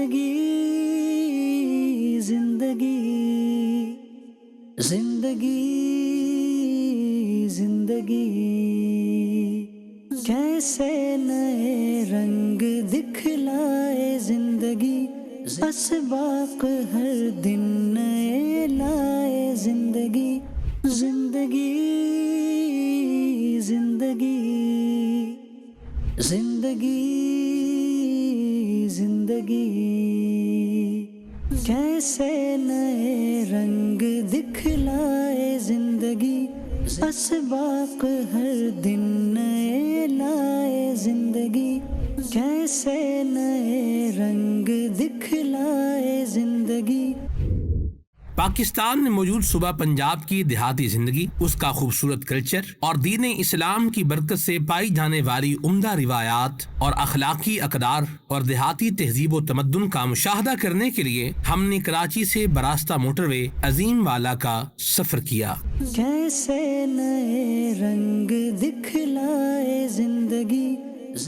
जिंदगी जिंदगी जिंदगी जिंदगी कैसे नए रंग दिखलाए जिंदगी, असबाक हर दिन नए लाए जिंदगी। जिंदगी जिंदगी जिंदगी जिंदगी कैसे नए रंग दिखलाए जिंदगी, असबाक हर दिन नए लाए जिंदगी। कैसे नए रंग दिखलाए जिंदगी। पाकिस्तान में मौजूद सूबा पंजाब की देहाती जिंदगी, उसका खूबसूरत कल्चर और दीन इस्लाम की बरकत से पाई जाने वाली उम्दा रिवायात और अखलाकी अकदार और देहाती तहजीब व तमद्दुन का मुशाहदा करने के लिए हमने कराची से बरास्ता मोटरवे अजीम वाला का सफर किया। कैसे नए रंग दिखलाए जिंदगी,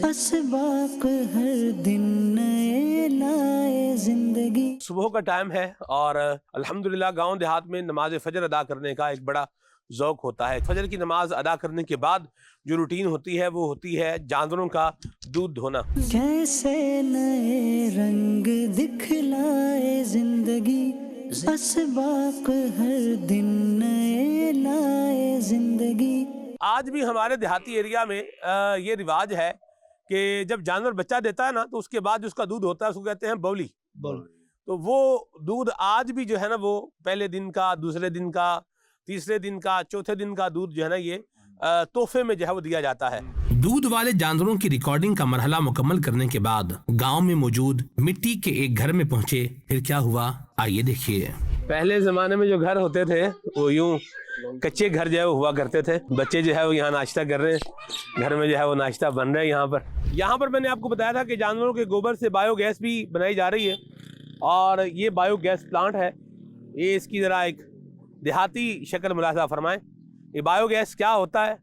असबाक हर दिन नए लाए जिंदगी। सुबह का टाइम है और अल्हम्दुलिल्लाह गांव देहात में नमाज फजर अदा करने का एक बड़ा ज़ौक होता है। फजर की नमाज अदा करने के बाद जो रूटीन होती है वो होती है जानवरों का दूध धोना। कैसे नए रंग दिखलाए जिंदगी, असबाक हर दिन नए लाए जिंदगी। आज भी हमारे देहाती एरिया में ये रिवाज है कि जब जानवर बच्चा देता है ना तो उसके बाद जो उसका दूध होता है उसको कहते हैं बौली। तो वो दूध आज भी जो है ना वो पहले दिन का, दूसरे दिन का, तीसरे दिन का, चौथे दिन का दूध जो है ना ये तोहफे में जो है वो दिया जाता है। दूध वाले जानवरों की रिकॉर्डिंग का मरहला मुकम्मल करने के बाद गांव में मौजूद मिट्टी के एक घर में पहुंचे। फिर क्या हुआ आइए देखिए। पहले जमाने में जो घर होते थे वो यूं कच्चे घर जो है वो हुआ करते थे। बच्चे जो है वो यहाँ नाश्ता कर रहे हैं, घर में जो है वो नाश्ता बन रहा है। यहाँ पर मैंने आपको बताया था कि जानवरों के गोबर से बायोगैस भी बनाई जा रही है और ये बायोगैस प्लांट है। ये इसकी ज़रा एक देहाती शक्ल मुलाहिज़ा फरमाएं। ये बायोगैस क्या होता है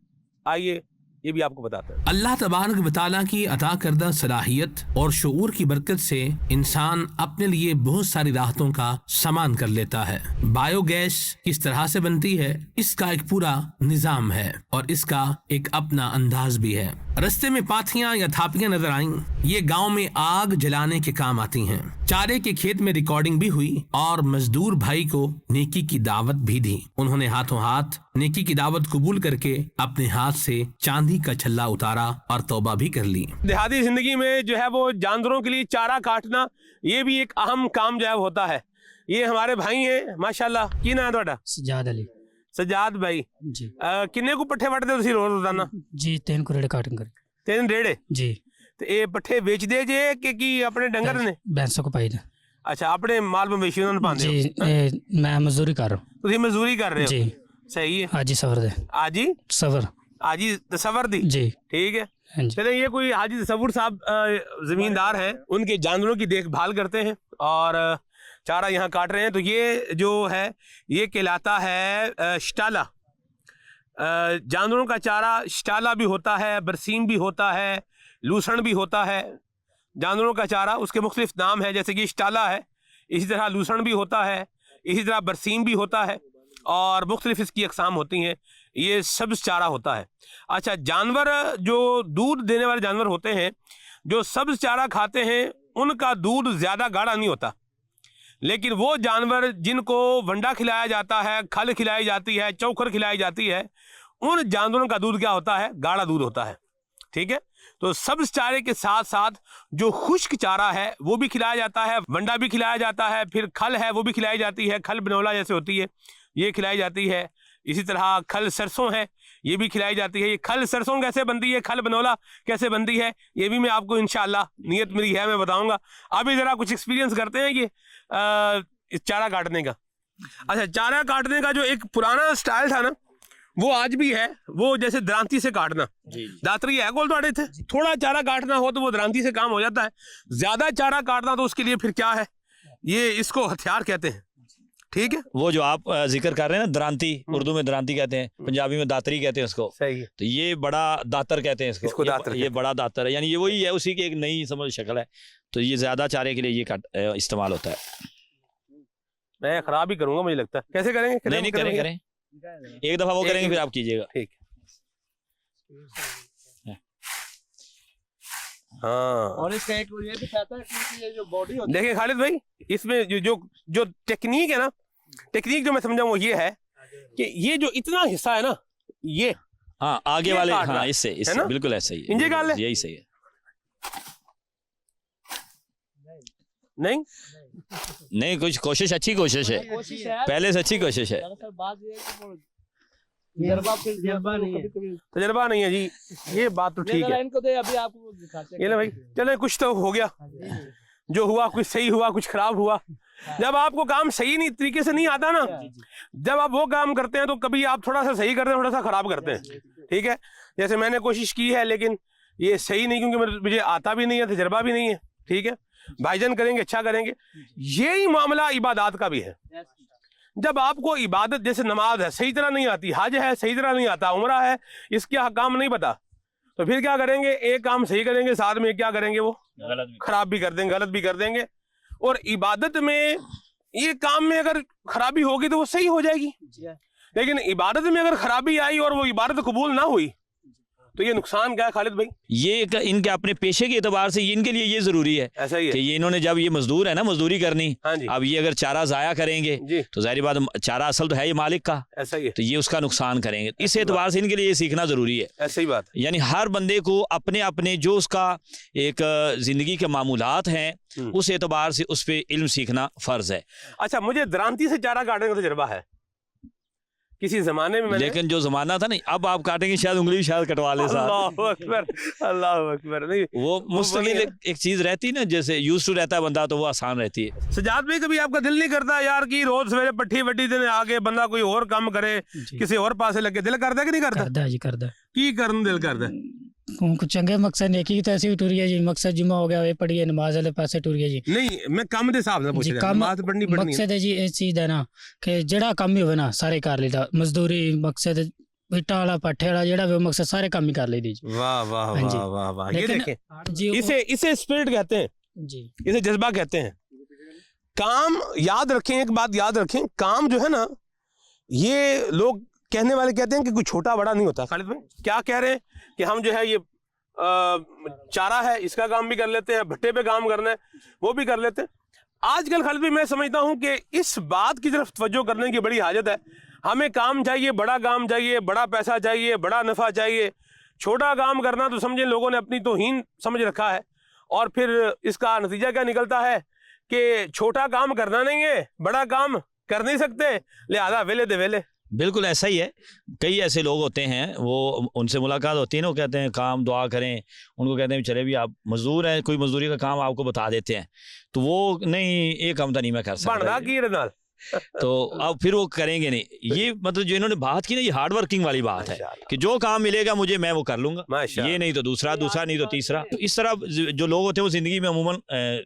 आइए ये भी आपको बताते हैं। अल्लाह तबारक व तआला की अता करदा सलाहियत और शऊर की बरकत से इंसान अपने लिए बहुत सारी राहतों का सामान कर लेता है। बायोगैस किस तरह से बनती है इसका एक पूरा निजाम है और इसका एक अपना अंदाज भी है। रास्ते में पाथियां या थापियां नजर आईं। ये गांव में आग जलाने के काम आती हैं। चारे के खेत में रिकॉर्डिंग भी हुई और मजदूर भाई को नेकी की दावत भी दी। उन्होंने हाथों हाथ नेकी की दावत कबूल करके अपने हाथ से चांदी का छल्ला उतारा और तौबा भी कर ली। देहाती जिंदगी में जो है वो जानवरों के लिए चारा काटना ये भी एक अहम काम जो है होता है। ये हमारे भाई हैं माशाल्लाह। की नाम है ਤੁਹਾਡਾ? सजाद अली सजाद भाई जी। किन्ने को पट्ठे वटदे तुसीं रोज रोजाना? जी 3 कुरेड़े काटन कर। 3 रेड़े जी। ਤੇ ਇਹ ਪੱਠੇ ਵੇਚਦੇ ਜੇ ਕਿ ਕੀ ਆਪਣੇ ਡੰਗਰ ਨੇ? भैंसों को पाई दा ਅੱਛਾ ਆਪਣੇ ਮਾਲ ਮਵੇਸ਼ੀ ਉਹਨਾਂ ਨੂੰ ਪਾਉਂਦੇ ਹੋ? जी। मैं मजदूरी कर रहा हूँ ਤੁਸੀਂ ਮਜ਼ਦੂਰੀ ਕਰ ਰਹੇ ਹੋ? जी। सही है। हाजी सफर दे हाजी सफर हाजी तसव्वुर दी जी। ठीक है। हाँ जी। चले ये कोई हाजी तसव्वुर साहब जमींदार हैं, उनके जानवरों की देखभाल करते हैं और चारा यहाँ काट रहे हैं। तो ये जो है ये कहलाता है शटाला। जानवरों का चारा शटाला भी होता है, बरसीम भी होता है, लूसण भी होता है। जानवरों का चारा उसके मुख्तलिफ नाम है, जैसे कि शटाला है, इसी तरह लूसण भी होता है, इसी तरह बरसीम भी होता है और मुख्तलिफ इसकी अकसाम होती हैं। ये सब्ज़ चारा होता है। अच्छा, जानवर जो दूध देने वाले जानवर होते हैं जो सब्ज़ चारा खाते हैं उनका दूध ज़्यादा गाढ़ा नहीं होता, लेकिन वो जानवर जिनको वंडा खिलाया जाता है, खल खिलाई जाती है, चौखर खिलाई जाती है, उन जानवरों का दूध क्या होता है? गाढ़ा दूध होता है। ठीक है। तो सब्ज़ चारे के साथ साथ जो खुश्क चारा है वो भी खिलाया जाता है, वंडा भी खिलाया जाता है, फिर खल है वो भी खिलाई जाती है, खल बनौला जैसे होती है ये खिलाई जाती है। इसी तरह खल सरसों है ये भी खिलाई जाती है। ये खल सरसों कैसे बनती है, खल बनौला कैसे बनती है, ये भी मैं आपको इंशाअल्लाह, नियत मेरी है, मैं बताऊंगा। अभी ज़रा कुछ एक्सपीरियंस करते हैं ये इस चारा काटने का। अच्छा, चारा काटने का जो एक पुराना स्टाइल था ना वो आज भी है, वो जैसे दरांती से काटना। दातरी है कोल थोड़े थे, थोड़ा चारा काटना हो तो वो दरांती से काम हो जाता है। ज़्यादा चारा काटना तो उसके लिए फिर क्या है, ये इसको हथियार कहते हैं। ठीक है, वो जो आप जिक्र कर रहे हैं ना दरांती, उर्दू में दरांती कहते हैं, पंजाबी में दातरी कहते हैं उसको। सही है। तो ये बड़ा दातर कहते हैं इसको इसको दातर ये बड़ा दातर है, यानी ये वही है, उसी की एक नई समझ शक्ल है। तो ये ज्यादा चारे के लिए ये इस्तेमाल होता है। मैं खराब ही करूंगा मुझे लगता है। कैसे करेंगे? नहीं करें एक दफा वो करेंगे फिर आप कीजिएगा। ठीक। हाँ, और इसका एक ये भी कहता है कि ये जो बॉडी होती देखिए खालिद भाई, इसमें जो टेक्निक है ना, टेक्निक जो मैं समझा वो ये है कि ये जो इतना हिस्सा है ना, ये हाँ आगे ये वाले, काटना हाँ है इससे ना? बिल्कुल ऐसा ही है, इंजे काट ले। यही सही है। नहीं, कुछ कोशिश, अच्छी कोशिश है, कोशिश है। पहले से अच्छी कोशिश है। दरअसल बात ये है कि वो तजर्बा नहीं है। तजर्बा नहीं है जी, ये बात तो ठीक है। इनको दे, अभी आपको दिखाते हैं। ये ले भाई, चले कुछ तो हो गया, जो हुआ कुछ सही हुआ कुछ खराब हुआ। जब आपको काम सही नहीं तरीके से नहीं आता ना, जब आप वो काम करते हैं तो कभी आप थोड़ा सा सही करते हैं, थोड़ा सा खराब करते हैं, ठीक है। जैसे मैंने कोशिश की है लेकिन ये सही नहीं, क्योंकि मुझे आता भी नहीं है, तजर्बा भी नहीं है, ठीक है। भाईजान करेंगे, अच्छा करेंगे। यही मामला इबादत का भी है। जब आपको इबादत जैसे नमाज है सही तरह नहीं आती, हज है सही तरह नहीं आता, उम्रा है इसके काम नहीं पता, तो फिर क्या करेंगे? एक काम सही करेंगे, साथ में क्या करेंगे? वो खराब भी कर देंगे, गलत भी कर देंगे। और इबादत में ये काम में अगर खराबी होगी तो वो सही हो जाएगी, लेकिन इबादत में अगर खराबी आई और वो इबादत कबूल ना हुई तो ये नुकसान क्या है खालिद भाई? ये इनके अपने पेशे के एतबार से इनके लिए ये जरूरी है, ऐसा ही है कि ये इन्होंने जब ये मजदूर है ना, मजदूरी करनी, हाँ जी, अब ये अगर चारा जाया करेंगे जी, तो जाहिर बात चारा असल तो है ये मालिक का, ऐसा ही है, तो ये उसका नुकसान करेंगे। इस एतबार से इनके लिए ये सीखना जरूरी है। ऐसा ही बात। यानी हर बंदे को अपने अपने जो उसका एक जिंदगी के मामूलात हैं उस एतबार से उस पे इल्म सीखना फर्ज है। अच्छा, मुझे दरांती से चारा काटने का तजर्बा है किसी जमाने में, लेकिन जो जमाना था नहीं, अब आप काटेंगे शायद उंगली भी शायद कटवा ले साथ। अल्लाह अकबर, अल्लाह अकबर। नहीं, वो मुस्तकिल एक चीज रहती है ना, जैसे यूज टू रहता है बंदा, तो वो आसान रहती है। सजाद भाई कभी आपका दिल नहीं करता यार कि रोज सवेरे पट्टी वट्टी देने आके बंदा कोई और काम करे, किसी और पासे लगे? दिल करता है कि नहीं करता? करदा जी करदा की करन दिल करता है? कुछ चंगे मकसद नेकी तो ऐसी टुरिया जी, मकसद जुमा हो गया, ये पढ़िए नमाज वाले पासे टुरिया जी। नहीं, मैं काम दे हिसाब से पूछ जी, रहा हूं, नमाज पढ़नी है। मकसद है जी इस चीज है ना कि जेड़ा काम ही होवे ना सारे कर लेता, मजदूरी मकसद इट्टा वाला पट्ठे वाला जेड़ा भी मकसद सारे काम ही कर लेती जी। वाह वाह हाँ जी। वाह वाह वाह, ये लेकिन देखें, जी इसे स्पिरिट कहते हैं, जी इसे जज्बा कहते हैं। काम याद रखें, एक बात याद रखें, काम जो है ना, ये लोग कहने वाले कहते हैं कि कोई छोटा बड़ा नहीं होता। खालिद भाई क्या कह रहे हैं कि हम जो है ये चारा है इसका काम भी कर लेते हैं, भट्टे पे काम करना है वो भी कर लेते हैं। आजकल खालिद भाई मैं समझता हूं कि इस बात की तरफ तवज्जो करने की बड़ी हाजत है। हमें काम चाहिए, बड़ा काम चाहिए, बड़ा पैसा चाहिए, बड़ा नफा चाहिए। छोटा काम करना तो समझे लोगों ने अपनी तौहीन समझ रखा है, और फिर इसका नतीजा क्या निकलता है कि छोटा काम करना नहीं है, बड़ा काम कर नहीं सकते, लिहाजा वेले दे वेले। बिल्कुल ऐसा ही है। कई ऐसे लोग होते हैं, वो उनसे मुलाकात होती है ना, वो कहते हैं काम दुआ करें, उनको कहते हैं चले भी आप मजदूर हैं, कोई मजदूरी का काम आपको बता देते हैं, तो वो नहीं एक काम तो नहीं मैं कर सकता, तो अब फिर वो करेंगे नहीं। ये मतलब जो इन्होंने बात की ना, ये हार्ड वर्किंग वाली बात है कि जो काम मिलेगा मुझे मैं वो कर लूंगा, ये नहीं तो दूसरा, दूसरा नहीं तो तीसरा। तो इस तरह जो लोग होते हैं वो जिंदगी में अमूमन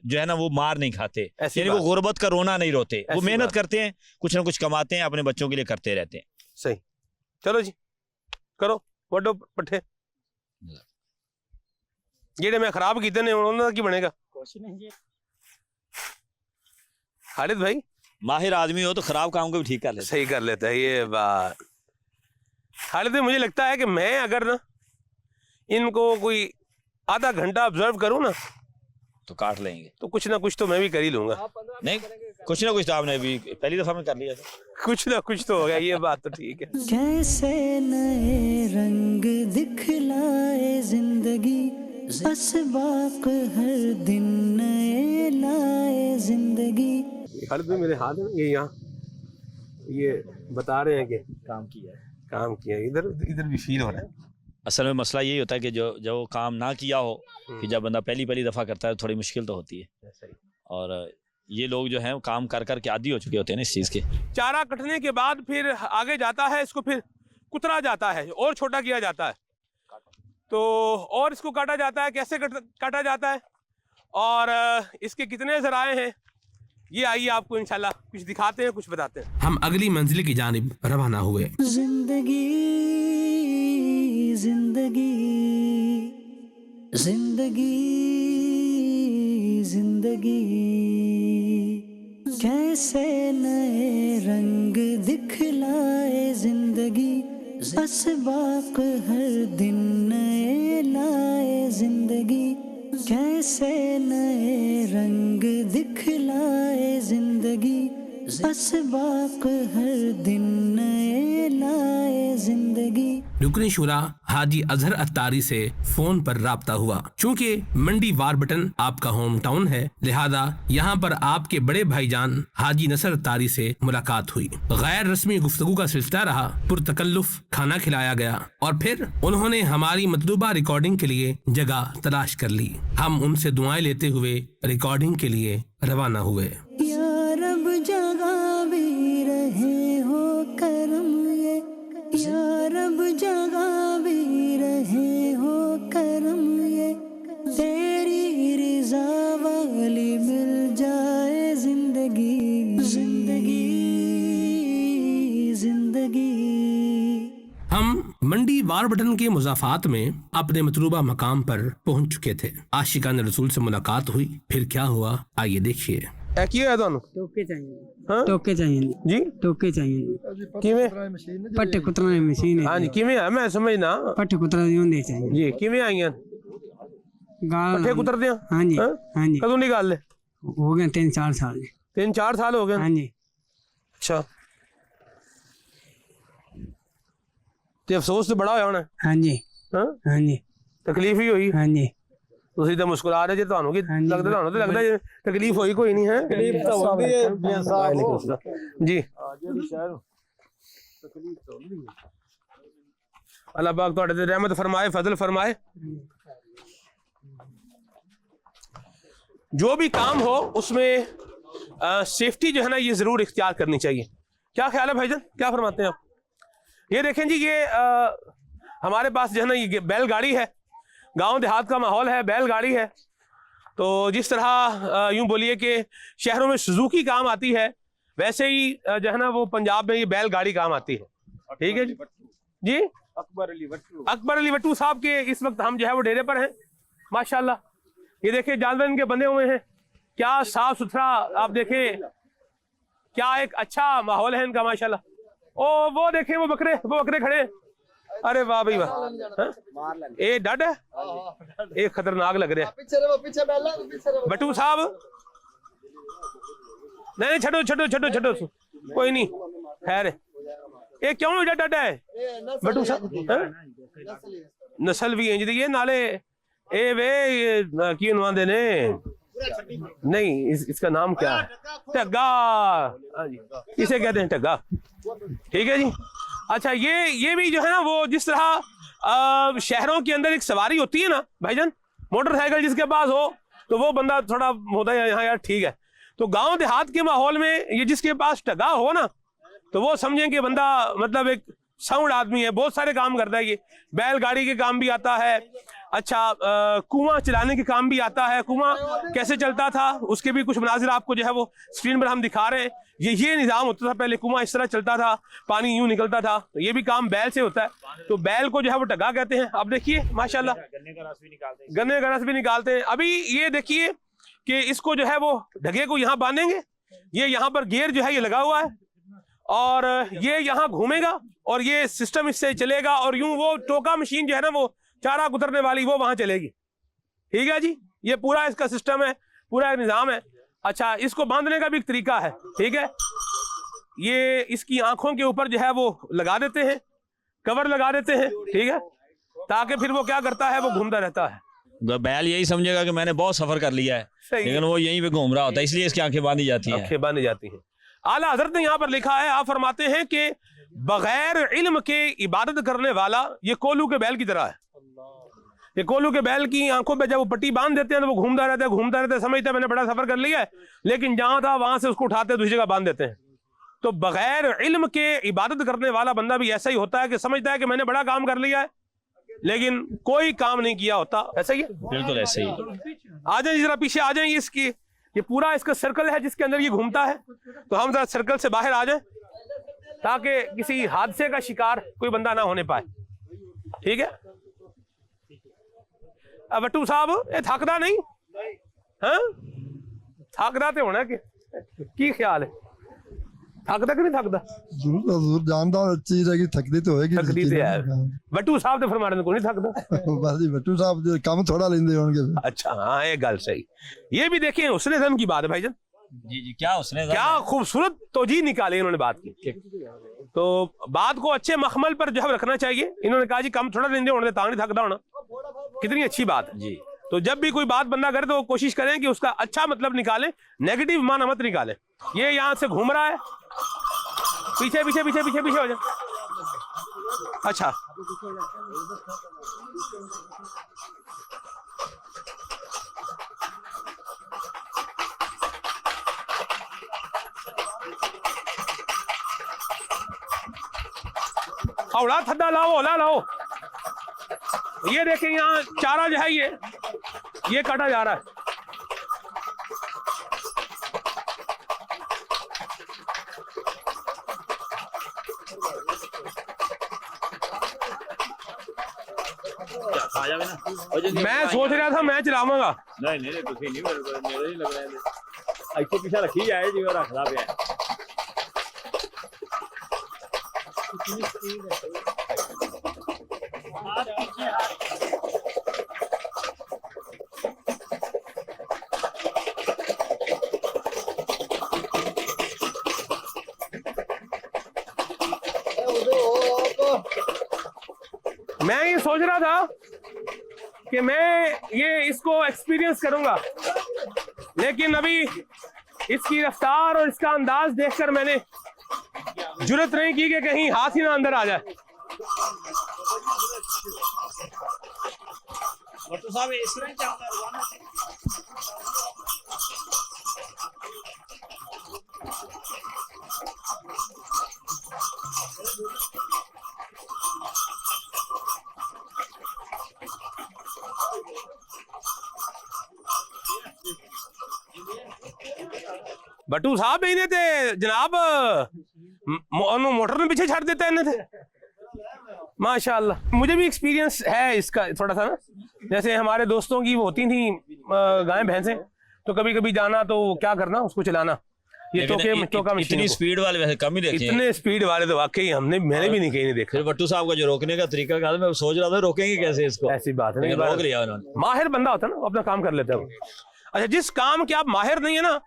जो है ना वो मार नहीं खाते, यानी वो गुर्बत का रोना नहीं रोते, वो मेहनत करते हैं, कुछ ना कुछ कमाते हैं, अपने बच्चों के लिए करते रहते हैं। सही, चलो जी करो वड्डो पट्ठे जेड़े मैं खराब कीते ने उन्होंने की बनेगा। खालिद भाई माहिर आदमी हो तो खराब काम को भी ठीक कर लेते, सही कर लेता है, ये बात। खालिद भाई मुझे लगता है कि मैं अगर ना इनको कोई आधा घंटा ऑब्जर्व करूं ना तो काट लेंगे, तो कुछ ना कुछ तो मैं भी कर ही लूंगा। नहीं कुछ ना कुछ तो आपने भी पहली दफा में कर लिया था, कुछ ना कुछ तो हो गया, ये बात तो ठीक है। कैसे नए रंग दिखलाए जिंदगी, असबाक हर दिन नए लाए जिंदगी। खालिद भाई मेरे हाथ में ये यहाँ ये बता रहे हैं कि काम किया, इधर इधर भी फील हो रहा है। असल में मसला यही होता है कि जो काम ना किया हो, कि जब बंदा पहली दफ़ा करता है तो थोड़ी मुश्किल तो होती है, और ये लोग जो हैं काम कर कर के आदी हो चुके होते हैं ना इस चीज़ के। चारा कटने के बाद फिर आगे जाता है, इसको फिर कुतरा जाता है और छोटा किया जाता है, तो और इसको काटा जाता है। कैसे काटा जाता है और इसके कितने ज़राए हैं, ये आइए आपको इंशाल्लाह कुछ दिखाते हैं, कुछ बताते हैं। हम अगली मंजिल की जानिब रवाना हुए। जिंदगी जिंदगी जिंदगी जिंदगी कैसे नए रंग दिखलाए जिंदगी, असबाक हर दिन नए लाए जिंदगी, कैसे नए रंग दिखलाए जिंदगी, असबाक हर दिन नए लाए जिंदगी। रुकन शुरा हाजी अजहर अत्तारी से फोन पर राब्ता हुआ। चूँकि मंडी वारबटन आपका होम टाउन है, लिहाजा यहाँ पर आपके बड़े भाईजान हाजी नसर अत्तारी से मुलाकात हुई। गैर रस्मी गुफ्तगू का सिलसिला रहा, पुरतकल्लुफ खाना खिलाया गया और फिर उन्होंने हमारी मतलूबा रिकॉर्डिंग के लिए जगह तलाश कर ली। हम उनसे दुआएं लेते हुए रिकॉर्डिंग के लिए रवाना हुए। या रब जगह भी रहे हो करम ये, या रब जगह भी रहे हो करम ये, तेरी रिजा वाली मिल जाए जिंदगी जिंदगी जिंदगी। हम मंडी वारबटन के मुजाफात में अपने मतलूबा मकाम पर पहुंच चुके थे। आशिकान रसूल से मुलाकात हुई। फिर क्या हुआ आइए देखिए। की है ਤੁਹਾਨੂੰ टोके चाहिए, हाँ? टोके चाहिए जी टोके चाहिए, किवें पट्टे कुतरने की मशीन है, हाँ जी किवें है मैं समझना पट्टे कुतरने दी होंदी चाहिए, जी किवें आईਆਂ गाल पट्ठे कुतरदे हैं हाँ जी हाँ? हाँ जी, कदों ਦੀ ਗੱਲ है? हो गए 3-4 साल जी। 3-4 साल हो गए। हाँ जी अच्छा ਤੇ ਅਫਸੋਸ ਤੇ ਬੜਾ ਹੋਇਆ ਹੋਣਾ हाँ जी ਹਾਂ हाँ जी ਤਕਲੀਫ ਹੀ ਹੋਈ। हाँ जी ਤੁਸੀਂ ਤਾਂ ਮੁਸਕਰਾ ਰਹੇ ਜੇ ਤੁਹਾਨੂੰ ਕੀ ਹਾਂਜੀ। ਲੱਗਦਾ? ਤੁਹਾਨੂੰ ਤਾਂ ਲੱਗਦਾ ਜੇ ਤਕਲੀਫ ਹੋਈ ਕੋਈ ਨਹੀਂ ਹੈ। तकलीफ तो होती है मियां साहब, जी जेड़ी शहर तकलीफ तो होती है। अल्लाह पाक ਤੁਹਾਡੇ ਤੇ ਰਹਿਮਤ फरमाए, फजल फरमाए। जो भी काम हो उसमें सेफ्टी जो है ना ये जरूर इख्तियार करनी चाहिए। क्या ख्याल है भाईजान, क्या फरमाते हैं आप? ये देखें जी, ये हमारे पास जो है ना ये बैलगाड़ी है, गांव देहात का माहौल है, बैलगाड़ी है। तो जिस तरह यूं बोलिए कि शहरों में सुजुकी काम आती है, वैसे ही जो है ना वो पंजाब में ये बैलगाड़ी काम आती है। ठीक है जी। अकबर अली भट्टू, अकबर अली भट्टू साहब के इस वक्त हम जो है वो डेरे पर हैं माशाल्लाह। ये देखिए जानवर इनके बंधे हुए हैं, क्या साफ सुथरा, आप देखें क्या एक अच्छा माहौल है इनका माशाल्लाह। ओ वो देखें वो बकरे खड़े हैं। अरे वाह भाई वाह, ये डड है, ये खतरनाक लग रहा है। भट्टू साहब नहीं छोड़ो कोई नहीं, खैर ये क्यों एडा डड है भट्टू साहब? नस्ल भी इंज दी है नाले ए वे की नवांदे ने नहीं इसका नाम क्या है? टग्गा। हाँ जी इसे कहते हैं टग्गा। ठीक है जी। अच्छा ये भी जो है ना वो जिस तरह शहरों के अंदर एक सवारी होती है ना भाईजान, मोटरसाइकिल जिसके पास हो तो वो बंदा थोड़ा होता है यहाँ यार ठीक है। तो गांव देहात के माहौल में ये जिसके पास टगा हो ना तो वो समझें कि बंदा मतलब एक साउंड आदमी है, बहुत सारे काम करता है। ये बैलगाड़ी के काम भी आता है, अच्छा कुआं चलाने के काम भी आता है। कुआं कैसे चलता था उसके भी कुछ मनाजिर आपको जो है वो स्क्रीन पर हम दिखा रहे हैं। ये निज़ाम होता था पहले, कुआं इस तरह चलता था, पानी यूं निकलता था। तो ये भी काम बैल से होता है। तो बैल को जो है वो टगा कहते हैं। अब देखिए माशाल्लाह गन्ने का रस भी निकालते हैं। अभी ये देखिए कि इसको जो है वो ढगे को यहाँ बांधेंगे, ये यहाँ पर गियर जो है ये लगा हुआ है और ये यहाँ घूमेगा और ये सिस्टम इससे चलेगा और यूं वो टोका मशीन जो है ना वो चारा कुतरने वाली वो वहां चलेगी। ठीक है जी, ये पूरा इसका सिस्टम है, पूरा एक निज़ाम है। अच्छा इसको बांधने का भी एक तरीका है। ठीक है, ये इसकी आंखों के ऊपर जो है वो लगा देते हैं, कवर लगा देते हैं। ठीक है, ताकि फिर वो क्या करता है वो घूमता रहता है। बैल यही समझेगा कि मैंने बहुत सफर कर लिया है, लेकिन वो यहीं पे घूम रहा होता है, इसलिए इसकी आंखें बांधी जाती हैं। आंखें बांधी जाती हैं। आला हजरत ने यहाँ पर लिखा है, आप फरमाते हैं कि बगैर इल्म के इबादत करने वाला ये कोलू के बैल की तरह है। ये कोलू के बैल की आंखों पे जब वो पट्टी बांध देते हैं तो वो घूमता रहता है, समझता है मैंने बड़ा सफर कर लिया है, लेकिन जहां था वहां से उसको उठाते हैं दूसरी जगह बांध देते हैं। तो बगैर इल्म के इबादत करने वाला बंदा भी ऐसा ही होता है कि समझता है कि मैंने बड़ा काम कर लिया है, लेकिन कोई काम नहीं किया होता। ऐसा ही है, बिल्कुल ऐसे ही। आ जाए जरा पीछे आ जाएंगे इसकी, ये पूरा इसका सर्कल है जिसके अंदर ये घूमता है। तो हम जरा सर्कल से बाहर आ जाएं ताकि किसी हादसे का शिकार कोई बंदा ना होने पाए। ठीक है, अब बट्टू साहब ये थकदा नहीं? हाँ, थकदा तो होना की ख्याल है, थकदा कि नहीं थकदा? जरूर जानदा चीज है कि थकदी तो होएगी। थकदी तो है, बट्टू साहब तो फरमाने को नहीं थकदा। बस जी बट्टू साहब जो काम थोड़ा लेंदे होंगे। अच्छा हाँ, ये गल सही। ये भी देखिए हुस्न ज़न की बात है भाईजान। जी जी, क्या उसने क्या खूबसूरत तोजी निकाली इन्होंने बात की। तो बात को अच्छे मखमल पर जो है रखना चाहिए। इन्होंने कहा जी कम थोड़ा लेंदे होने तां नहीं थकदा होना, कितनी अच्छी बात है जी। तो जब भी कोई बात बंदा करे तो कोशिश करें कि उसका अच्छा मतलब निकालें, नेगेटिव माना मत निकालें। ये यहाँ से घूम रहा है, पीछे पीछे पीछे पीछे पीछे हो जाए। अच्छा, हौला थद्दा लाओ, हौला लाओ। ये देखें यहाँ चारा जो है ये काटा जा रहा है। मैं सोच रहा था मैं चलाऊंगा। नहीं नहीं तुसी नहीं, मेरे नहीं लग रहा है। ऐसे पीछे रखी जाए जी, और रखदा पे है। मैं ये सोच रहा था कि मैं ये इसको एक्सपीरियंस करूंगा, लेकिन अभी इसकी रफ्तार और इसका अंदाज देखकर मैंने जुर्रत नहीं की कि कहीं हाथ ही ना अंदर आ जाए। बट्टू साहब इस तरह चलता है। बट्टू साहब इन्हें थे जनाब मोटर में पीछे छड़ देता है इन्हें थे। माशाल्लाह, मुझे भी एक्सपीरियंस है इसका थोड़ा सा ना। जैसे हमारे दोस्तों की वो होती थी गाय भैंसें, तो कभी कभी जाना तो क्या करना उसको चलाना। ये तो का इतनी स्पीड वाले वैसे कम ही देखे हैं। इतने स्पीड वाले तो वाकई मैंने भी नहीं कहीं नहीं देखा। फिर बट्टू साहब का जो रोकने का तरीका था, मैं सोच रहा था रोकेंगे कैसे इसको। ऐसी बात है, रोक लिया उन्होंने। माहिर बंदा होता है ना, अपना काम कर लेता है। अच्छा, जिस काम के आप माहिर नहीं है ना,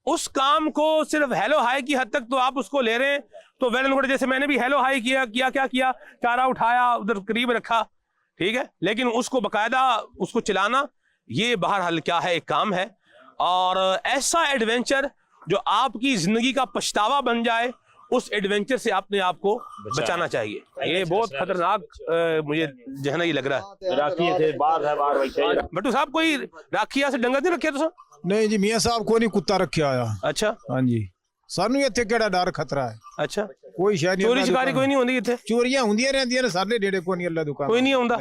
उस काम को सिर्फ हेलो हाई की हद तक तो आप उसको ले रहे हैं तो वेल एंड गुड। जैसे मैंने भी हेलो हाई किया, क्या किया, चारा उठाया उधर करीब रखा, ठीक है, लेकिन उसको बकायदा उसको चलाना ये बहरहाल क्या है, एक काम है। और ऐसा एडवेंचर जो आपकी जिंदगी का पछतावा बन जाए, उस एडवेंचर से अपने आप को बचाना चाहिए। ये बहुत खतरनाक मुझे जो है ना ये लग रहा है। राखी थे बाहर है, बाहर बट्टू साहब कोई राखिया से डंगर नहीं रखे तो? नहीं जी, मियाँ साहब को नहीं कुत्ता रखे आया। अच्छा, हाँ जी, सानू इत्थे केड़ा डर खतरा है। अच्छा, कोई शायद चोरी शिकारी कोई नहीं होंदी इत्थे? चोरियां होंदियां रहंदियां ने, सारे डेड़े को नहीं अल्लाह दुकान कोई नहीं आउंदा।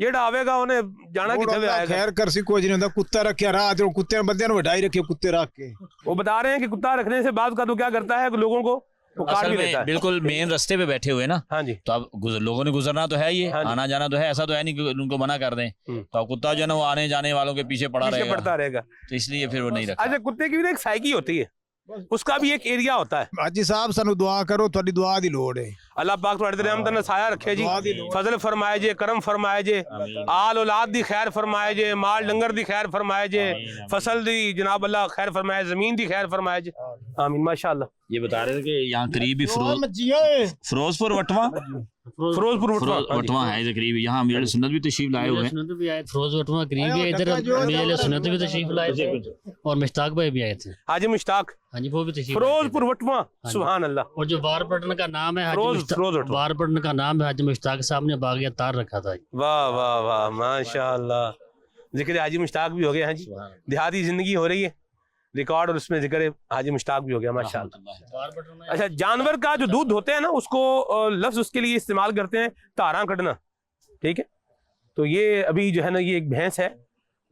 जेड़ा आवेगा उन्हें जाना किथे वे आएगा। खैर कर सी कोई नहीं होंदा। कुत्ता रखया रात को, कुत्ते बंदे ने वढाई रखे कुत्ते रख के। वो बता रहे हैं कि कुत्ता रखने से बाद का तो क्या करता है लोगों को तो काट भी देता है। बिल्कुल मेन रास्ते पे बैठे हुए ना। हाँ जी, तो अब लोगों ने गुजरना तो है, ये आना जाना तो है, ऐसा तो है नहीं कि उनको मना कर दें। तो अब कुत्ता जो है ना वो आने जाने वालों के पीछे पड़ता रहेगा, तो इसलिए फिर वो नहीं रखा। अच्छा, कुत्ते की भी एक साइकी होती है, उसका भी एक एरिया होता है। हाजी साहब सानू दुआ करो, थोड़ी दुआ दी लोड़ है। अल्लाह पाक तुहाडे ते रहमत नाल साया रखे जी, फजल फरमाए जे, करम फरमाए जे, आल औलाद दी खैर फरमाए जे, माल डंगर दी खैर फरमाए जे, फसल दी जनाब अल्लाह खैर फरमाए, जमीन दी खैर फरमाए जे, आमीन माशाअल्लाह। ये बता रहे थे कि यहाँ करीब ही फिरोजपुर वटवा है इधर करीब। यहाँ अमीर सुन्नत भी तशरीफ लाए हुए हैं। फिरोज वटवा करीब है इधर, अमीर सुन्नत भी तशरीफ लाए थे और मुश्ताक भाई भी आए थे। हाजी मुश्ताक, हाँ जी, वो भी तशरीफ। फिरोजपुर वटवा, सुभान अल्लाह। और जो वारपटन का नाम है वारपटन का नाम है हाजी मुश्ताक साहब ने बागिया तार रखा था। वाह वाह वाह माशाअल्लाह, जिक्र हाजी मुश्ताक भी हो गया। हाँ जी, देहाती जिंदगी हो रही है, रिकॉर्ड और उसमें जिक्र हाजी मुश्ताक भी हो गया माशाअल्लाह। अच्छा, जानवर का जो दूध होते हैं ना, उसको लफ्ज उसके लिए इस्तेमाल करते हैं तारा कटना, ठीक है। तो ये अभी जो है ना ये एक भैंस है,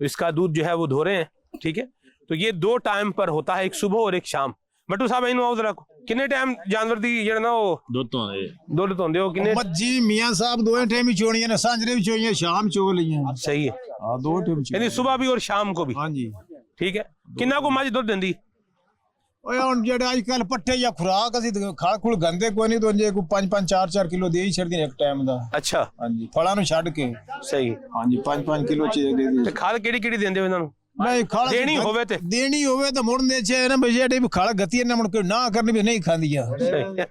इसका दूध जो है वो धो रहे हैं, ठीक है। तो ये 2 टाइम पर होता है, एक सुबह और एक शाम। बट्टू साहब इन आओ जरा, किन्ने टाइम जानवर दी जेड़ा ना वो दुध धोंदे हो किन्ने? मज्जी मियां साहब दो टाइम ही चोणियां ने, सांजरे भी चोणियां, शाम चो लियां। सही है, हां 2 टाइम यानी सुबह भी और शाम को भी। हां जी ठीक है। किन्ना को मज दुध देंदी? ओए हुन जेड़ा आजकल पट्टे या खुराक असि खा खुल गंदे कोई नहीं, तो जे को 5-5 4-4 किलो दे ही छड़दी एक टाइम दा। अच्छा हां जी, फळां नु छड़ के। सही। हां जी 5-5 किलो चे दे दी। ते खाल केड़ी देंदे हो इन्हां नु? नहीं खाला देनी होवे ते देनी होवे तो मुड़ दे छे ना भई जेड़े भी खाला गति ना मुड़ के ना करनी भी नहीं खांदिया।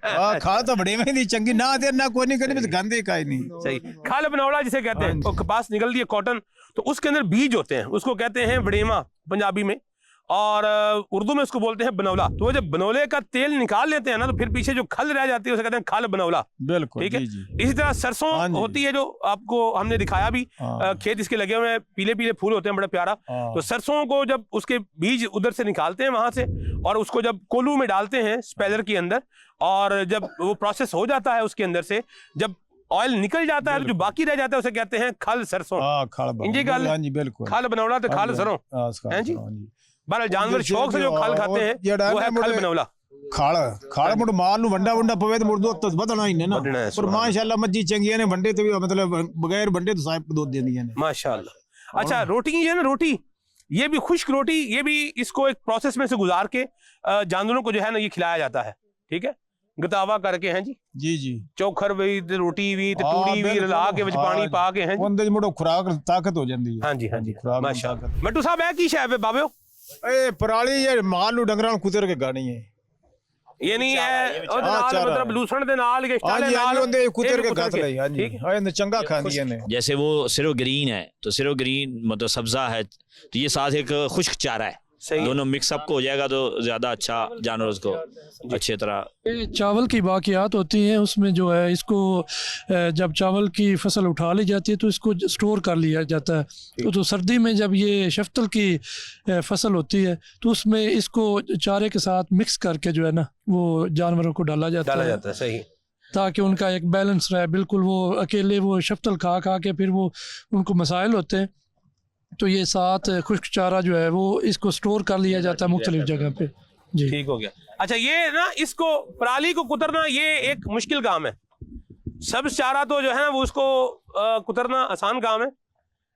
हां खा तो बड़े में दी चंगी ना दे ना कोई नहीं करनी, बस गंदे काई नहीं। सही। खाल बनौला जिसे कहते हैं, वो कपास निकलती है कॉटन, तो उसके अंदर बीज होते हैं, उसको कहते हैं वड़ेमा पंजाबी में, और उर्दू में उसको बोलते हैं बनौला। तो वो जब बनौले का तेल निकाल लेते हैं ना, तो फिर पीछे जो खल रह जाती है उसे कहते हैं खाल बनौला। बिल्कुल ठीक है। जी जी। इसी तरह सरसों होती है, जो आपको हमने दिखाया भी, खेत इसके लगे हुए हैं, पीले पीले फूल होते हैं, बड़ा प्यारा। तो सरसों को जब उसके बीज उधर से निकालते हैं वहां से, और उसको जब कोलू में डालते हैं स्पेलर के अंदर, और जब वो प्रोसेस हो जाता है उसके अंदर से, जब ऑयल निकल जाता है तो जो बाकी रह जाता है उसे कहते हैं खल सरसों। इंजी गल। हां जी बिल्कुल। खल बनौला तो खल सरसों हैं जी। बहरहाल जानवर शौक से जो खल खाते हैं वो है खल बनौला। खाल मुड़ माल नु वंडा वंडा पवे तो मुड़ दूध तो बदलना ही ना। पर माशाल्लाह मज्जी चंगियां ने, वंडे तो भी मतलब बगैर वंडे तो साहब दूध देंदियां ने माशाल्लाह। अच्छा रोटी ये ना, रोटी ये भी खुश्क रोटी, ये भी इसको एक प्रोसेस में से गुजार के जानवरों को जो है ना ये खिलाया जाता है। ठीक है। गतावा करके हैं जी जी जी। चोखर भी ते रोटी भी ते तूड़ी भी रला के विच पानी पा के हैं जी, ਉਹਦੇ ਮੁੜੋ ਖੁਰਾਕ ਤਾਕਤ ਹੋ ਜਾਂਦੀ ਹੈ। हाँ जी हाँ जी माशाल्लाह। मट्टू साहब है की शायद बाबे ਏ ਪਰਾਲੀ ਇਹ ਮਾਲ ਨੂੰ ਡੰਗਰਾਂ ਨੂੰ ਕੁਤਰ ਕੇ ਗਾਣੀ ਹੈ। यानी है ਉਹਦੇ ਨਾਲ मतलब लूसण ਦੇ ਨਾਲ ਕੇ हाँ जी हाँ जी ਉਹਦੇ ਕੁਤਰ ਕੇ ਗੱਤ ਲਈ। हाँ जी ठीक है। ਇਹਨੇ ਚੰਗਾ ਖਾਂਦੀਆਂ ਨੇ। जैसे वो सिरो ग्रीन है, तो सिरो ग्रीन मतलब सब्जा है, तो ये साथ एक खुश्क चारा है, दोनों मिक्सअप को हो जाएगा तो ज्यादा अच्छा जानवर उसको अच्छी तरह। चावल की बाकियात होती हैं, उसमें जो है इसको जब चावल की फसल उठा ली जाती है तो इसको स्टोर कर लिया जाता है। तो सर्दी में जब ये शफ्तल की फसल होती है तो उसमें इसको चारे के साथ मिक्स करके जो है ना वो जानवरों को डाला जाता है। सही। ताकि उनका एक बैलेंस रहे। बिल्कुल वो अकेले वो शफ्तल खा खा के फिर वो उनको मसाइल होते हैं, तो ये साथ खुश्क चारा जो है वो इसको स्टोर कर लिया जाता है मुख्तलिफ जगह पे जी। ठीक हो गया। अच्छा ये ना इसको पराली को कुतरना ये एक मुश्किल काम है। सब्ज चारा तो जो है ना वो उसको कुतरना आसान काम है,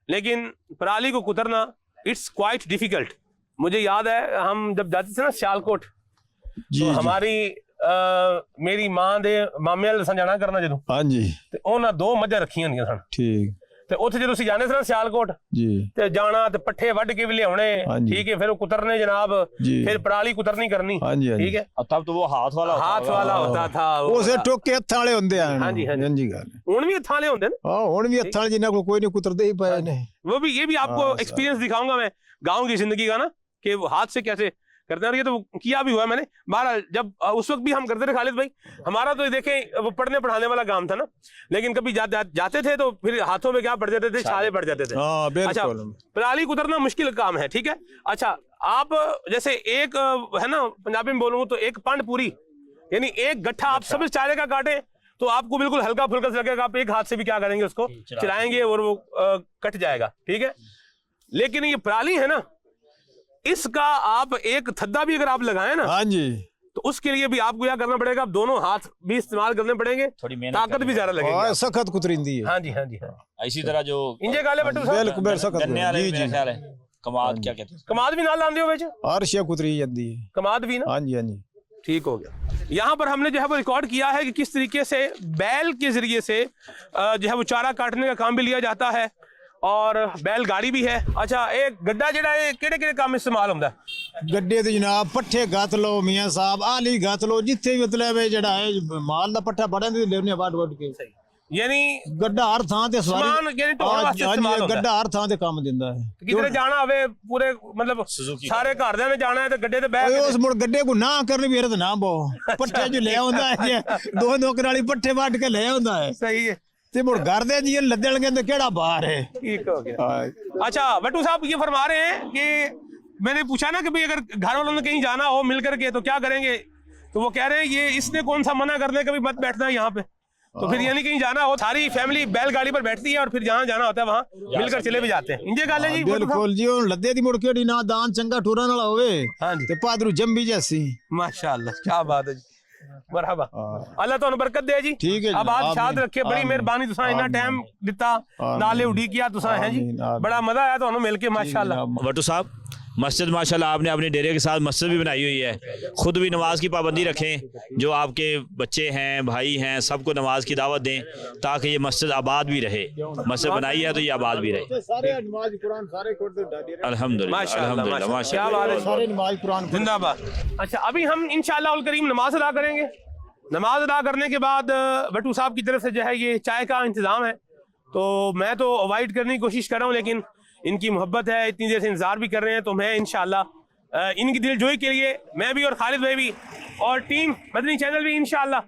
लेकिन पराली को कुतरना इट्स क्वाइट डिफिकल्ट। मुझे याद है हम जब जाते थे ना सियालकोट, तो हमारी मेरी मां दे मामे वाल जाना करना जदों। हाँ जी। ते उन्हां 2 मੱਝਾਂ ਰੱਖੀਆਂ ਹੁੰਦੀਆਂ ਸਨ। ठीक। ਤੇ ਉੱਥੇ ਜਦੋਂ ਅਸੀਂ ਜਾਂਦੇ ਸੀ ਨਾ ਸਿਆਲਕੋਟ जी। ਤੇ ਜਾਣਾ ਤੇ ਪੱਠੇ ਵੱਢ ਕੇ ਵੀ ਲਿਆਉਣੇ। ठीक है। फिर वो कुतरने जनाब, फिर पराली कुतरनी करनी। हाँ जी। ठीक है। तब तो वो हाथ वाला होता था। ਉਸੇ ਟੋਕੇ ਹੱਥਾਂ ਵਾਲੇ ਹੁੰਦੇ ਆ। हाँ जी हाँ जी। ਹਾਂਜੀ ਗੱਲ। ਹੁਣ ਵੀ ਹੱਥਾਂ ਵਾਲੇ ਹੁੰਦੇ ਨੇ। ਹਾਂ ਹੁਣ ਵੀ ਹੱਥਾਂ ਵਾਲੇ ਜਿਨ੍ਹਾਂ ਕੋਲ ਕੋਈ ਨਹੀਂ ਕੁਤਰਦੇ ਹੀ ਪਏ ਨੇ। वो भी ये भी आपको एक्सपीरियंस दिखाऊंगा मैं गांव की जिंदगी का ना, कि वो हाथ से कैसे करते हैं। और ये तो किया भी हुआ है मैंने। बहरहाल जब उस वक्त भी हम करते थे खालिद भाई, हमारा तो देखें वो पढ़ने पढ़ाने वाला काम था ना, लेकिन कभी जाते थे तो फिर हाथों में क्या पड़ जाते थे, छाले पड़ जाते थे। अच्छा पराली कुतरना मुश्किल काम है। ठीक है। अच्छा आप जैसे एक है ना पंजाबी में बोलूँ तो एक पंड पूरी, यानी एक गट्ठा आप सब चारे का काटे तो आपको बिल्कुल हल्का फुल्का से लगेगा, आप एक हाथ से भी क्या करेंगे उसको चलाएंगे और वो कट जाएगा। ठीक है। लेकिन ये पराली है ना, इसका आप एक थद्दा भी अगर आप लगाए ना, हाँ जी, तो उसके लिए भी आपको क्या करना पड़ेगा, आप दोनों हाथ भी इस्तेमाल करने पड़ेंगे, थोड़ी मेहनत ताकत भी ज्यादा लगेगी, सख्त कुतरिंदी है। हाँ जी हाँ जी हाँ। इसी तरह जो इंजे गाले बट्टू साहब बिल्कुल सख्त गन्ने वाले जी मेरा जी ख्याल है कमाद क्या कहते हैं, कमाद भी ना लांदे हो बेच, हर शे कुतरी जाती है कमाद भी ना। हाँ जी हाँ जी। ठीक हो गया। यहाँ पर हमने जो है वो रिकॉर्ड किया है कि किस तरीके से बैल के जरिए से जो है वो चारा काटने का काम भी लिया जाता है और बैलगाड़ी भी है। अच्छा एक गड्ढा जड़ा है केड़े-केड़े काम इस्तेमाल होता है? गड्ढे तो जनाब पट्ठे गत लो मियां साहब, आली गत लो, जिथे भी मतलब है जड़ा है माल दा पट्ठा बड़ा दे लेने वड के, यानी गड्ढा हर थां ते सामान यानी ढोण वास्ते इस्तेमाल होता है। गड्ढा हर थां ते काम दिंदा है। किधरे जाना होवे पूरे मतलब सारे घरदे ने जाना है ते गड्ढे ते बैठ उस मुड़ गड्ढे को ना करनी भी तो ना बो पट्ठे जो ले आंदा है, दो नौकर वाली पट्ठे वड के ले आंदा है। सही है। ते मुड़ घर दे जी लदण के तो केड़ा बाहर है। ठीक हो गया। अच्छा बट्टू साहब ये फरमा रहे हैं कि मैंने पूछा ना कि भाई अगर घर वालों ने कहीं जाना हो मिल करके तो क्या करेंगे, तो वो कह रहे हैं ये इसने कौन सा मना करने कभी मत बैठना है यहाँ पे, तो फिर यानी कहीं जाना हो सारी फैमिली बैलगाड़ी पर बैठती है और फिर जहाँ जाना होता है वहाँ मिलकर चले भी जाते हैं। इंजे गल है जी। बिल्कुल जी हुन लद्दे दी मुड़ केड़ी ना दान चंगा टूरन वाला होवे हाँ जी ते पादरू जंबी जैसी माशाअल्लाह क्या बात है जी। मरहबा अल्लाह तुहानू बरकत दे जी। ठीक है जी, अब आप आमीन, शाद रखे बड़ी आमीन, मेहरबानी तुसा इतना टाइम दिता नाले उड़ी किया तुसा है जी आमीन, आमीन। बड़ा मजा आया तुहानू मिलके माशाअल्लाह। भट्टू साहब मस्जिद माशाल्लाह आपने अपने डेरे के साथ मस्जिद भी बनाई हुई है, खुद भी नमाज की पाबंदी रखें, जो आपके बच्चे हैं भाई हैं सबको नमाज की दावत दें ताकि ये मस्जिद आबाद भी रहे। मस्जिद बनाई है तो ये आबाद भी रहे। सारे नमाज कुरान सारे कोड अल्हम्दुलिल्लाह अल्हम्दुलिल्लाह क्या माशाल्लाह बात है सारे नमाज कुरान जिंदाबाद। अच्छा अभी हम इंशाअल्लाह उल करीम नमाज अदा करेंगे। नमाज अदा करने के बाद भट्टू साहब की तरफ से जो है ये चाय का इंतज़ाम है, तो मैं तो अवॉइड करने की कोशिश कर रहा हूँ लेकिन इनकी मोहब्बत है, इतनी देर से इंतजार भी कर रहे हैं, तो मैं इंशाअल्लाह इनकी दिलजोई के लिए मैं भी और खालिद भाई भी और टीम मदनी चैनल भी इंशाअल्लाह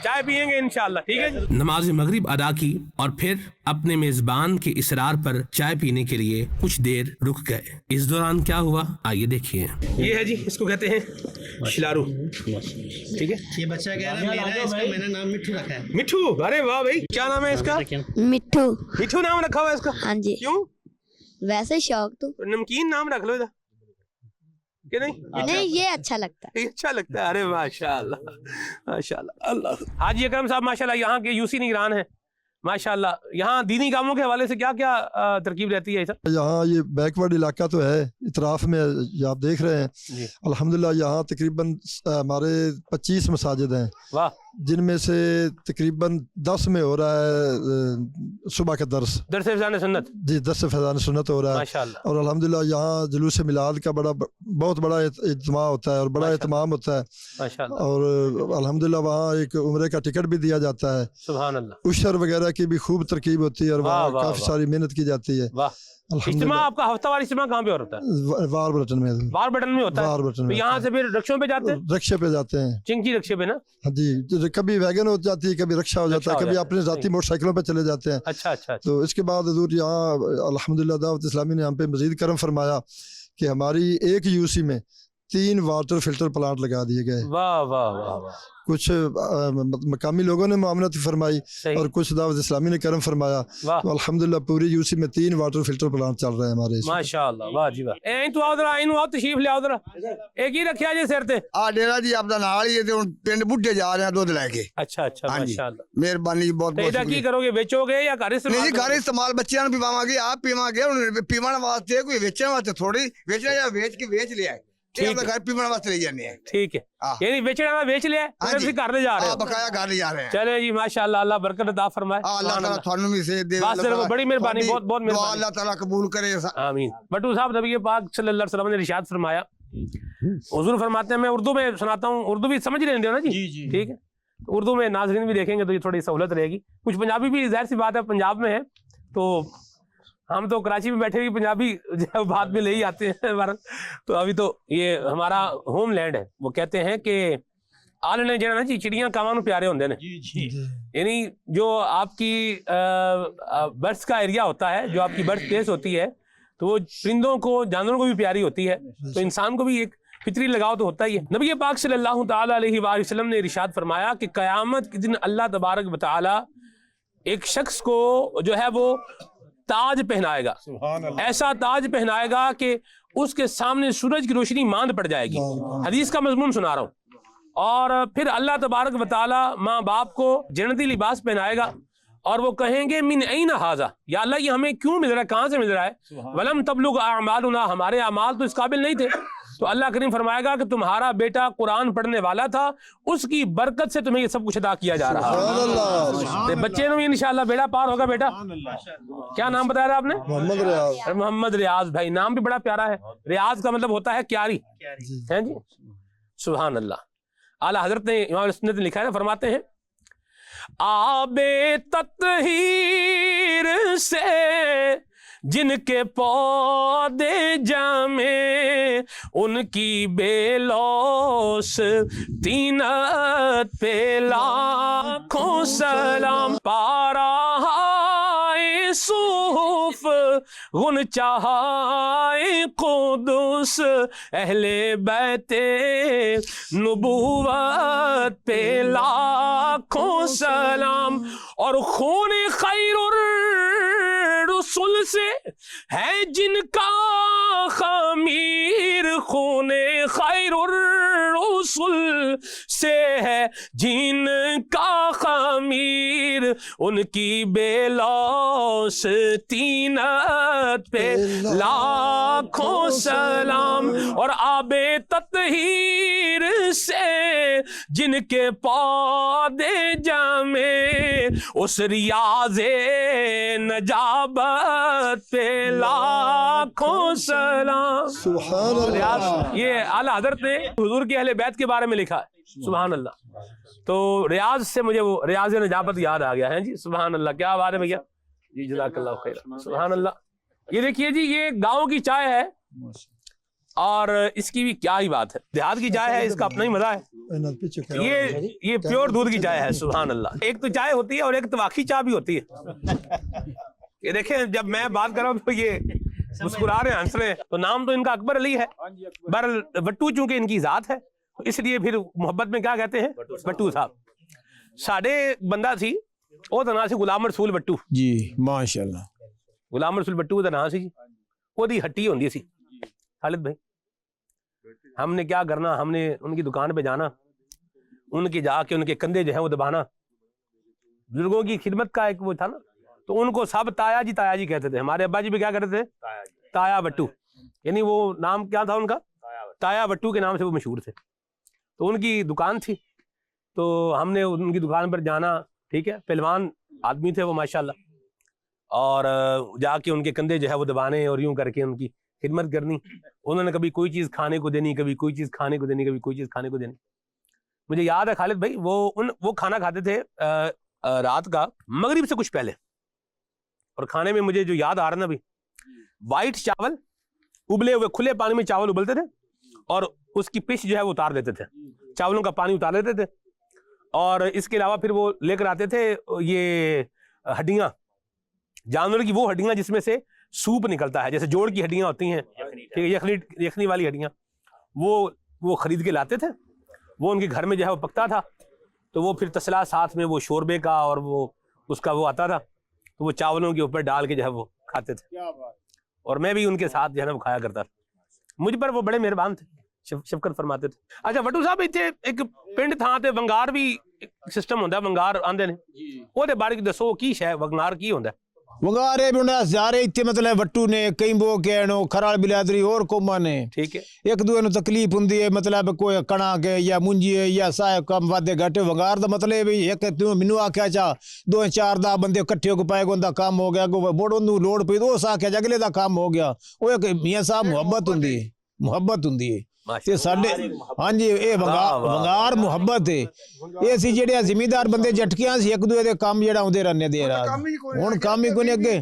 चाय पियेंगे इंशाअल्लाह। ठीक है जी। नमाज मगरिब अदा की और फिर अपने मेजबान के इसरार पर चाय पीने के लिए कुछ देर रुक गए। इस दौरान क्या हुआ आइए देखिए। ये है जी, इसको कहते हैं शिलारू। ठीक है, ये बच्चा कह रहा है मेरा है, इसका मैंने नाम मिट्ठू रखा है। मिठू। अरे वाह भाई, क्या नाम है इसका? मिट्ठू। मिठू नाम रखा हुआ है इसका? हाँ जी। क्यों? वैसे शौक तो नमकीन नाम रख लो इधर कि नहीं? नहीं, ये अच्छा लगता है। ये अच्छा लगता है। अरे माशाल्लाह माशाल्लाह। अल्लाह। हाजी अकरम साहब माशाल्लाह यहाँ के यूसी निगरान हैं माशाल्लाह। यहाँ दीनी कामों के हवाले से क्या क्या तरकीब रहती है सर? यहाँ ये बैकवर्ड इलाका तो है, इतराफ में ये आप देख रहे हैं। अल्हम्दुलिल्लाह यहाँ तकरीबन हमारे 25 मसाजिद हैं, वाह, जिनमें से तकरीबन 10 में हो रहा है सुबह का दर्स फैज़ान सुन्नत। जी, 10 से फैज़ान सुन्नत हो रहा है। माशाल्लाह। और अल्हम्दुलिल्लाह यहाँ जुलूस मिलाद का बहुत बड़ा इज्तिमा होता है और बड़ा इत्माम होता है माशाल्लाह। और अल्हम्दुलिल्लाह वहाँ एक उम्रे का टिकट भी दिया जाता है। सुभान अल्लाह। उशर वगैरह की भी खूब तरकीब होती है और वाह, वहाँ वाह, काफी वाह। सारी मेहनत की जाती है। वाह। इज्तिमा आपका हफ्तावार इज्तिमा कहाँ पे होता है? वार बटन में। वार बटन में होता है। वार बटन तो में यहाँ से फिर रक्षों पे जाते हैं? रक्षे पे जाते हैं। चिंकी रक्षे पे ना? हाँ जी, तो कभी वैगन हो जाती है, कभी रक्षा हो जाता है, कभी अपने जाती मोटरसाइकिलों पे चले जाते हैं। अच्छा अच्छा। तो इसके बाद हजूर यहाँ अल्हम्दुलिल्लाह दावत इस्लामी ने हम पे मजीद करम फरमाया कि हमारी एक यूसी में 3 वाटर फिल्टर प्लांट लगा दिए गए। वाह वाह वाह वाह। कुछ मकामी लोगों ने मामनत फरमाई और कुछ दावत इस्लामी ने करम फरमाया। तो अल्हम्दुलिल्लाह पूरी यूसी में 3 वाटर फिल्टर प्लांट चल रहे हैं हमारे। माशाअल्लाह, वाह जी वाह। ऐ तू आओ जरा, इनु आओ तशरीफ ले आओ जरा। एक ही रखिया जे सिर ते? आ डेरा जी आपदा नाल ही है ते हुन पिंड बुड्ढे जा रहे हैं दूध लेके। अच्छा अच्छा, माशाअल्लाह। मेहरबानी बहुत बहुत। एदा की करोगे, बेचोगे या घर इस्तेमाल? नहीं, घर इस्तेमाल बच्चों भी पावांगे, आप पीवांगे। हुन पीवन वास्ते कोई बेचने वास्ते थोड़ी बेचना, या बेच के बेच लिया है, घर पीवन वास्ते ले जाने हैं। ठीक है, यानी बेचने वाला बेच लिया, फिर घर ले जा रहे हैं। बकाया घर ले जा रहे हैं। चले जी माशाअल्लाह, अल्लाह बरकत अता फरमाए। अल्लाह ताला थानू भी से दे, बड़ी मेहरबानी, बहुत बहुत मेहरबानी। अल्लाह ताला कबूल करे, आमीन। भट्टू साहब, नबी पाक सल्लल्लाहु अलैहि वसल्लम ने इरशाद फरमाया, हुजूर फरमाते हैं, मैं उर्दू में सुनाता हूँ, उर्दू भी समझ लेंगे ना जी? ठीक है, तो उर्दू में नाज़रीन भी देखेंगे तो ये थोड़ी सहूलत रहेगी। कुछ पंजाबी भी, जाहिर सी बात है पंजाब में है, तो हम तो कराची में बैठे हुए पंजाबी बात में ले ही आते हैं। तो अभी तो ये हमारा होम लैंड है। वो कहते हैं कि आलने जो ना जी चिड़ियाँ कावां प्यारे होंगे ने, यानी जो आपकी बर्थ का एरिया होता है, जो आपकी बर्थ प्लेस होती है, तो वो परिंदों को, जानवरों को भी प्यारी होती है। तो इंसान को भी एक फितरी लगाव तो होता ही है। नबी पाक सल्लल्लाहु ताला अलैहि वसल्लम ने इरशाद फरमाया कि क़यामत के दिन अल्लाह तबारक व तआला एक शख्स को जो है वो ताज पहनाएगा, ऐसा ताज पहनाएगा कि उसके सामने सूरज की रोशनी मांद पड़ जाएगी। हदीस का मजमून सुना रहा हूँ। और फिर अल्लाह तबारक व तआला माँ बाप को जन्नती लिबास पहनाएगा और वो कहेंगे मिन ऐन हाजा, या अल्लाह ये हमें क्यों मिल रहा है, कहाँ से मिल रहा है? वलम तबलुग अमालुना, हमारे अमाल तो इस काबिल नहीं थे। तो अल्लाह करीम फरमाएगा कि तुम्हारा बेटा कुरान पढ़ने वाला था, उसकी बरकत से तुम्हें ये सब कुछ अदा किया जा रहा है। बच्चे ने इंशाअल्लाह बेड़ा पार होगा। बेटा क्या नाम बताया था आपने? मोहम्मद रियाज। मोहम्मद रियाज भाई, नाम भी बड़ा प्यारा है। रियाज का मतलब होता है क्यारी, है जी। सुभान अल्लाह। आला हजरत ने, इमाम सुन्नत ने लिखा है, फरमाते हैं, आबे तत्हीर से जिनके पौधे जामे, उनकी बेलौस तीनत पे लाखों सलाम। पारा सूफ गुन चाहे कुदुस अहले बैते नबूवत पे लाखों सलाम। और खून खैरुर रसूल से है जिनका खमीर, खून खैरुर रसूल से है जिनका खमीर, उनकी बेलौस तीनत पे लाखों सलाम। और आबे ततहीर से जिनके पौधे जामे, उस रियाज़े नजाबत पे लाखों सलाम। सुभान अल्लाह। ये आला हज़रत ने हुजूर के अहले बैत के बारे में लिखा है, सुभान अल्लाह। तो रियाज से मुझे वो रियाज नजाबत याद आ गया है जी, सुभान अल्लाह। क्या बात है भैया जी, जज़ाकल्लाह खैर, सुभान अल्लाह। ये देखिए जी, ये गाँव की चाय है और इसकी भी क्या ही बात है। देहात की चाय है, इसका अपना ही मजा है। ये प्योर दूध की चाय है, सुभान अल्लाह। एक तो चाय होती है और एक तवाखी चाय भी होती है। ये देखें, जब मैं बात कर रहा हूँ तो ये मुस्कुरा रहे हैं, हंस रहे हैं। तो नाम तो इनका अकबर अली है, बहरहाल वट्टू चूंकि इनकी जात है इसलिए फिर मोहब्बत में क्या कहते हैं, वट्टू साहब। साढ़े बंदा थी वो तना से गुलाम रसूल वट्टू जी, माशाल्लाह। गुलाम रसूल वट्टू का ਨਾਂ ਸੀ ਜੀ। ਉਹਦੀ हट्टी होंदी सी खालिद भाई। हमने क्या करना, हमने उनकी दुकान पे जाना, उनके जाके उनके कंधे जो है वो दबाना। बुजुर्गों की खिदमत का एक वो था ना, तो उनको सब ताया जी कहते थे। हमारे अब्बा जी भी क्या कहते थे, ताया वट्टू, यानी वो नाम क्या था उनका, ताया वट्टू के नाम से वो मशहूर थे। तो उनकी दुकान थी, तो हमने उनकी दुकान पर जाना, ठीक है। पहलवान आदमी थे वो माशाल्लाह, और जाके उनके कंधे जो है वो दबाने और यूं करके उनकी खिदमत करनी। उन्होंने कभी कोई चीज़ खाने को देनी, कभी कोई चीज़ खाने को देनी, कभी कोई चीज़ खाने को देनी। मुझे याद है खालिद भाई, वो खाना खाते थे रात का मगरिब से कुछ पहले। और खाने में मुझे जो याद आ रहा ना भाई, वाइट चावल उबले हुए खुले पानी में चावल उबलते थे और उसकी पिच जो है वो उतार देते थे, चावलों का पानी उतार देते थे। और इसके अलावा फिर वो लेकर आते थे ये हड्डियाँ, जानवर की वो हड्डियाँ जिसमें से सूप निकलता है, जैसे जोड़ की हड्डियाँ होती हैं, ठीक है, यखनी वाली हड्डियाँ, वो खरीद के लाते थे। वो उनके घर में जो है वो पकता था, तो वो फिर तसला साथ में वो शोरबे का और वो उसका वो आता था, तो वो चावलों के ऊपर डाल के जो है वो खाते थे। और मैं भी उनके साथ जो है ना वो खाया करता था। मुझ पर वो बड़े मेहरबान थे, शफकत फरमाते थे। अच्छा वट्टू साहब, इतने एक पिंड था ते वंगार भी सिस्टम होंदा, वंगार आंदे ने, ओदे बारे च दसो की शै वंगार की होंदा? वंगारे भी उन्हें सारे इतने मतलब वट्टू ने कई बो के नो खराल बिलादरी और कोमा ने, ठीक है, एक दूए नु तकलीफ हुंदी है, मतलब कोई कणा के या मुंजी है या साय कम वादे घटे। वंगार दा मतलब है एक तू मेनू आख्या चा 2-4 दा बंदे इकट्ठे हो के पाए गोंदा काम हो गया, को बोड़ो नु लोड पे दो सा के अगले दा काम हो गया। ओ एक मियां साहब मोहब्बत हुंदी है ते साडे। हां जी, ये वंगार मोहब्बत है। ये सी जेड़े जिमीदार बंदे जटकियां सी एक दूए दे काम जेड़ा आउंदे रहने दे रहा, हुन काम ही कोई अगे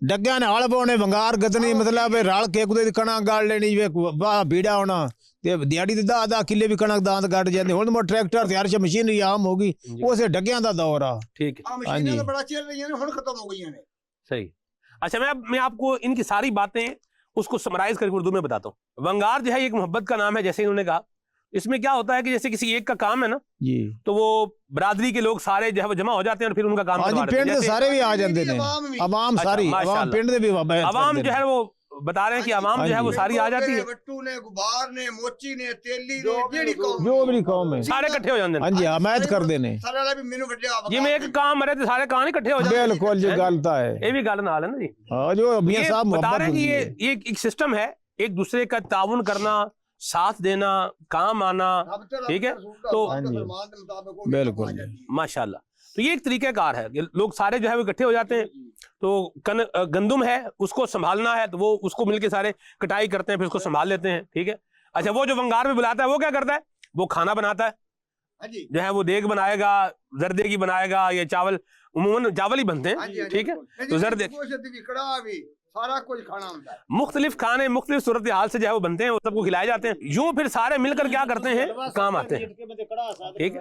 डग्गियां ने हल पाउने, वंगार गदनी मतलब रल के एक दूए दी कणा गाड़ लेनी, वाह बीड़ा होना ते दिहाड़ी दे 10 किले भी कणक दांत काट जांदे। हुन मो ट्रैक्टर ते हर श मशीनरी आम हो गई, उसे डग्गियां दा दौर आ, ठीक है। हां जी, बड़ा चल रही है, हुन खत्म हो गई ने, सही। अच्छा मैं आपको इनकी सारी बातें उसको समराइज करके उर्दू में बताता हूँ। वंगार जो है एक मोहब्बत का नाम है, जैसे इन्होंने कहा। इसमें क्या होता है कि जैसे किसी एक का काम है ना जी, तो वो बरादरी के लोग सारे जो है वो जमा हो जाते हैं और फिर उनका काम करवा देते हैं। सारे भी आ जाते हैं, अवाम सारी, अवाम पिंड दे भी अवाम जो है वो बता रहे हैं कि अवाम जो है वो सारी आ जाती है। वट्टू ने, गुबार ने, मोची ने, तेली ने, जेड़ी कौम जो भी कौम है सारे इकट्ठे हो जाते हैं। हां जी, हमायत कर देने सारे वाला भी मेनू वड्डिया जी, में एक काम मरे तो सारे काम इकट्ठे हो जाते हैं। बिल्कुल जी, गलता है, ये भी गल नाल है ना जी। हां, जो मियां साहब बता रहे हैं कि ये एक सिस्टम है, एक दूसरे का ताउन करना, साथ देना, काम आना, ठीक है। तो बिल्कुल माशाल्लाह, तो ये एक तरीक़ाकार है कि लोग सारे जो है वो इकट्ठे हो जाते हैं। तो गंदुम है उसको संभालना है, तो वो उसको मिलके सारे कटाई करते हैं, फिर उसको संभाल लेते हैं, ठीक है। अच्छा वो जो वंगार में बुलाता है वो क्या करता है, वो खाना बनाता है, जो है वो देग बनाएगा, जर्दे की बनाएगा, ये चावल उम्मूमन चावल ही बनते हैं, ठीक है। तो जर्दे सारा कुछ खाना होता है, मुख्तलिफ खाने मुख्तलिफ सूरत हाल से जो है वो बनते हैं, वो सबको खिलाए जाते हैं। यूं फिर सारे मिलकर क्या करते हैं, काम आते हैं। ठीक है।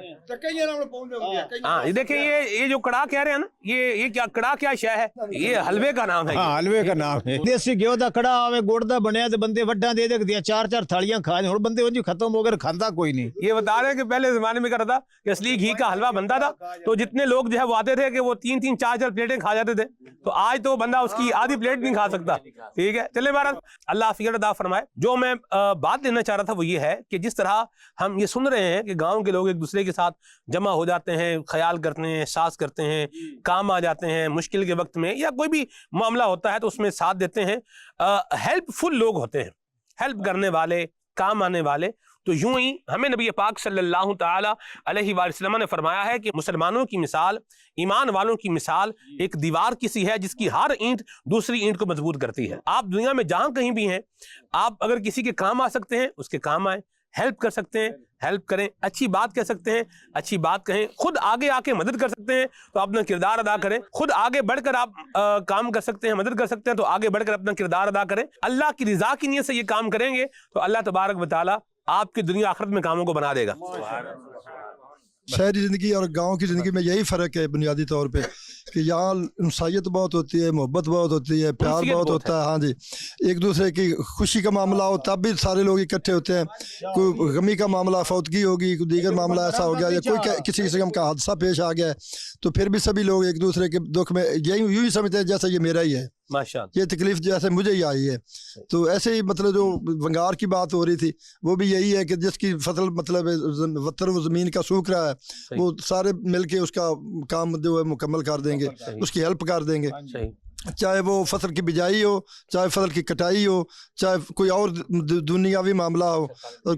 हाँ, ये देखिए, ये जो कड़ा कह रहे हैं ना, ये क्या कड़ा, क्या शय है? ये हलवे का नाम है। हाँ, हलवे का नाम है। देसी घ्यो दा कड़ा आवे, गुड़ दा बनया, ते बंदे वड्डा दे दिया 4-4 थालियां खा हुण बंदे उंज खत्म हो गए, खांदा कोई नहीं। ये बता रहे हैं कि पहले जमाने में क्या था कि असली घी का हलवा बनता था, तो जितने लोग जो है वो आते थे कि वो 3-3 4-4 प्लेटें खा जाते थे। तो आज तो बंदा उसकी आधी प्लेट नहीं खा सकता। ठीक है, चले महाराज, अल्लाह आफियत अता फरमाए। जो मैं बात देना चाह रहा था वो ये है कि जिस तरह हम ये सुन रहे हैं कि गांव के लोग एक दूसरे के साथ जमा हो जाते हैं, ख्याल करते हैं, एहसास करते हैं, काम आ जाते हैं, मुश्किल के वक्त में या कोई भी मामला होता है तो उसमें साथ देते हैं, हेल्पफुल लोग होते हैं, हेल्प करने वाले, काम आने वाले। तो यूं ही हमें नबी पाक सल्लल्लाहु ताला अलैहि वसल्लम ने फरमाया है कि मुसलमानों की मिसाल, ईमान वालों की मिसाल एक दीवार की सी है जिसकी हर ईंट दूसरी ईंट को मजबूत करती है। आप दुनिया में जहां कहीं भी हैं, आप अगर किसी के काम आ सकते हैं उसके काम आए, हेल्प कर सकते हैं हेल्प करें, अच्छी बात कह सकते हैं अच्छी बात कहें, खुद आगे आके मदद कर सकते हैं तो अपना किरदार अदा करें, खुद आगे बढ़कर आप काम कर सकते हैं, मदद कर सकते हैं तो आगे बढ़कर अपना किरदार अदा करें। अल्लाह की रिजा की नीयत से ये काम करेंगे तो अल्लाह तबारक व तआला आपकी दुनिया आखिरत में कामों को बना देगा। शहरी ज़िंदगी और गांव की ज़िंदगी में यही फ़र्क है बुनियादी तौर पे कि यहाँ इंसानियत बहुत होती है, मोहब्बत बहुत होती है, प्यार बहुत होता है। हाँ जी, एक दूसरे की खुशी का मामला हो तब भी सारे लोग इकट्ठे होते हैं। कोई गमी का मामला, फौतगी होगी, कोई दीगर मामला ऐसा हो गया या कोई किसी किस्म का हादसा पेश आ गया है तो फिर भी सभी लोग एक दूसरे के दुख में यही यूँ ही समझते हैं जैसा ये मेरा ही है, माशाअल्लाह, ये तकलीफ जैसे मुझे ही आई है। तो ऐसे ही मतलब जो वंगार की बात हो रही थी वो भी यही है कि जिसकी फसल मतलब वतर वो ज़मीन का सूख रहा है वो सारे मिलके उसका काम जो है मुकम्मल कर देंगे, उसकी हेल्प कर देंगे। चाहे वो फसल की बिजाई हो, चाहे फसल की कटाई हो, चाहे कोई और दुनियावी मामला हो,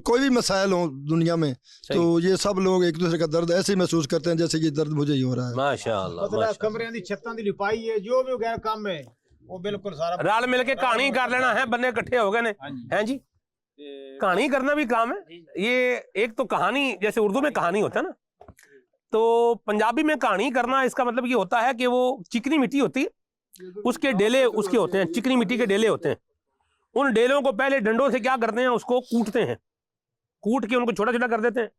कोई भी मसाइल हो दुनिया में, तो ये सब लोग एक दूसरे का दर्द ऐसे ही महसूस करते हैं जैसे ये दर्द मुझे ही हो रहा है। माशाअल्लाह, मतलब कमरे दी छत्तां दी लिपाई है, जो भी गैर काम है वो बिल्कुल सारा रल मिल के कहानी कर लेना है, बंदे इकट्ठे हो गए ने हैं जी, कहानी करना भी काम है। ये एक तो कहानी, जैसे उर्दू में कहानी होता है ना, तो पंजाबी में कहानी करना इसका मतलब ये होता है कि वो चिकनी मिट्टी होती है, उसके डेले उसके होते हैं, चिकनी मिट्टी के डेले होते हैं। उन डेलों को पहले डंडों से क्या करते हैं, उसको कूटते हैं, कूट के उनको छोटा छोटा कर देते हैं,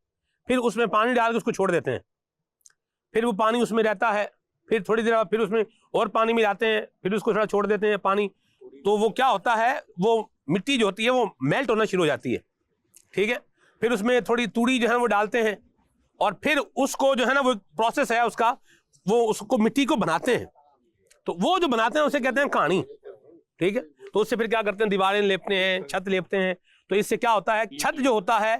फिर उसमें पानी डाल के उसको छोड़ देते हैं, फिर वो पानी उसमें रहता है, फिर थोड़ी देर बाद फिर उसमें और पानी मिलाते हैं, फिर उसको थोड़ा छोड़ देते हैं पानी, तो वो क्या होता है, वो मिट्टी जो होती है वो मेल्ट होना शुरू हो जाती है। ठीक है, फिर उसमें थोड़ी तूड़ी जो है वो डालते हैं और फिर उसको जो है ना वो प्रोसेस है उसका, वो उसको मिट्टी को बनाते हैं, तो वो जो बनाते हैं उसे कहते हैं कहानी। ठीक है, तो उससे फिर क्या करते हैं, दीवारें लेपते हैं, छत लेपते हैं, तो इससे क्या होता है, छत जो होता है,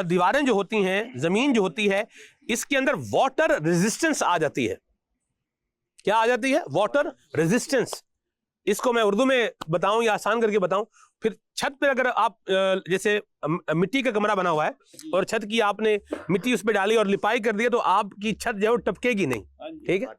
दीवारें जो होती हैं, जमीन जो होती है, इसके अंदर वाटर रेजिस्टेंस आ जाती है। क्या आ जाती है? Water resistance. इसको मैं उर्दू में बताऊं या आसान करके बताऊं, फिर छत पे अगर आप जैसे मिट्टी का कमरा बना हुआ है और छत की आपने मिट्टी उस पर डाली और लिपाई कर दी तो आपकी छत जो है वो टपकेगी नहीं। ठीक है,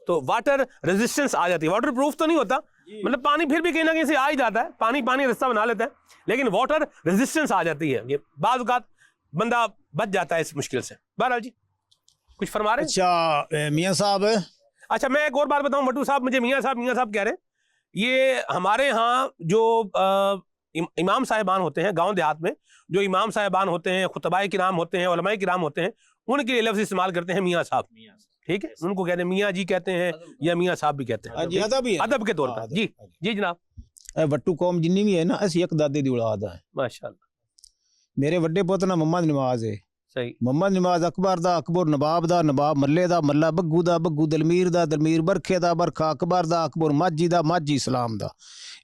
तो वाटर रेजिस्टेंस आ जाती है। वाटर प्रूफ तो नहीं होता, मतलब पानी फिर भी कहीं ना कहीं से आ ही जाता है, पानी पानी रास्ता बना लेता है, लेकिन वाटर रेजिस्टेंस आ जाती है। ये बाज़ औक़ात बंदा बच जाता है इस मुश्किल से। बहरहाल जी कुछ फरमा रहे हैं? अच्छा मियाँ साहब, अच्छा मैं एक और बात बताऊं भट्टू साहब, मुझे मियाँ साहब कह रहे हैं, ये हमारे यहाँ जो इमाम साहिबान होते हैं गांव देहात में, जो इमाम साहिबान होते हैं, खुतबाए किराम होते हैं, उलमाए किराम होते हैं, उनके लिए लफ्ज़ इस्तेमाल करते हैं मियाँ साहब। ठीक है, उनको कहते हैं मियाँ जी कहते हैं या मियाँ साहब भी कहते हैं अदब के तौर पर। जी जी जनाब। वट्टू कौम जिन्नी भी है ना, असी एक दादे दी औलाद है। माशाअल्लाह। मेरे वड्डे पुत्त ना मोहम्मद नवाज है, सही, मोहम्मद नवाज अकबर दा अकबर, नवाब दा नवाब, मल्ले दा मल्ला, बग्गू दा बग्गू, दलमीर दा दलमीर, बरखे दा बरखा, अकबर दा अकबर, माजी दा माजी, इस्लाम दा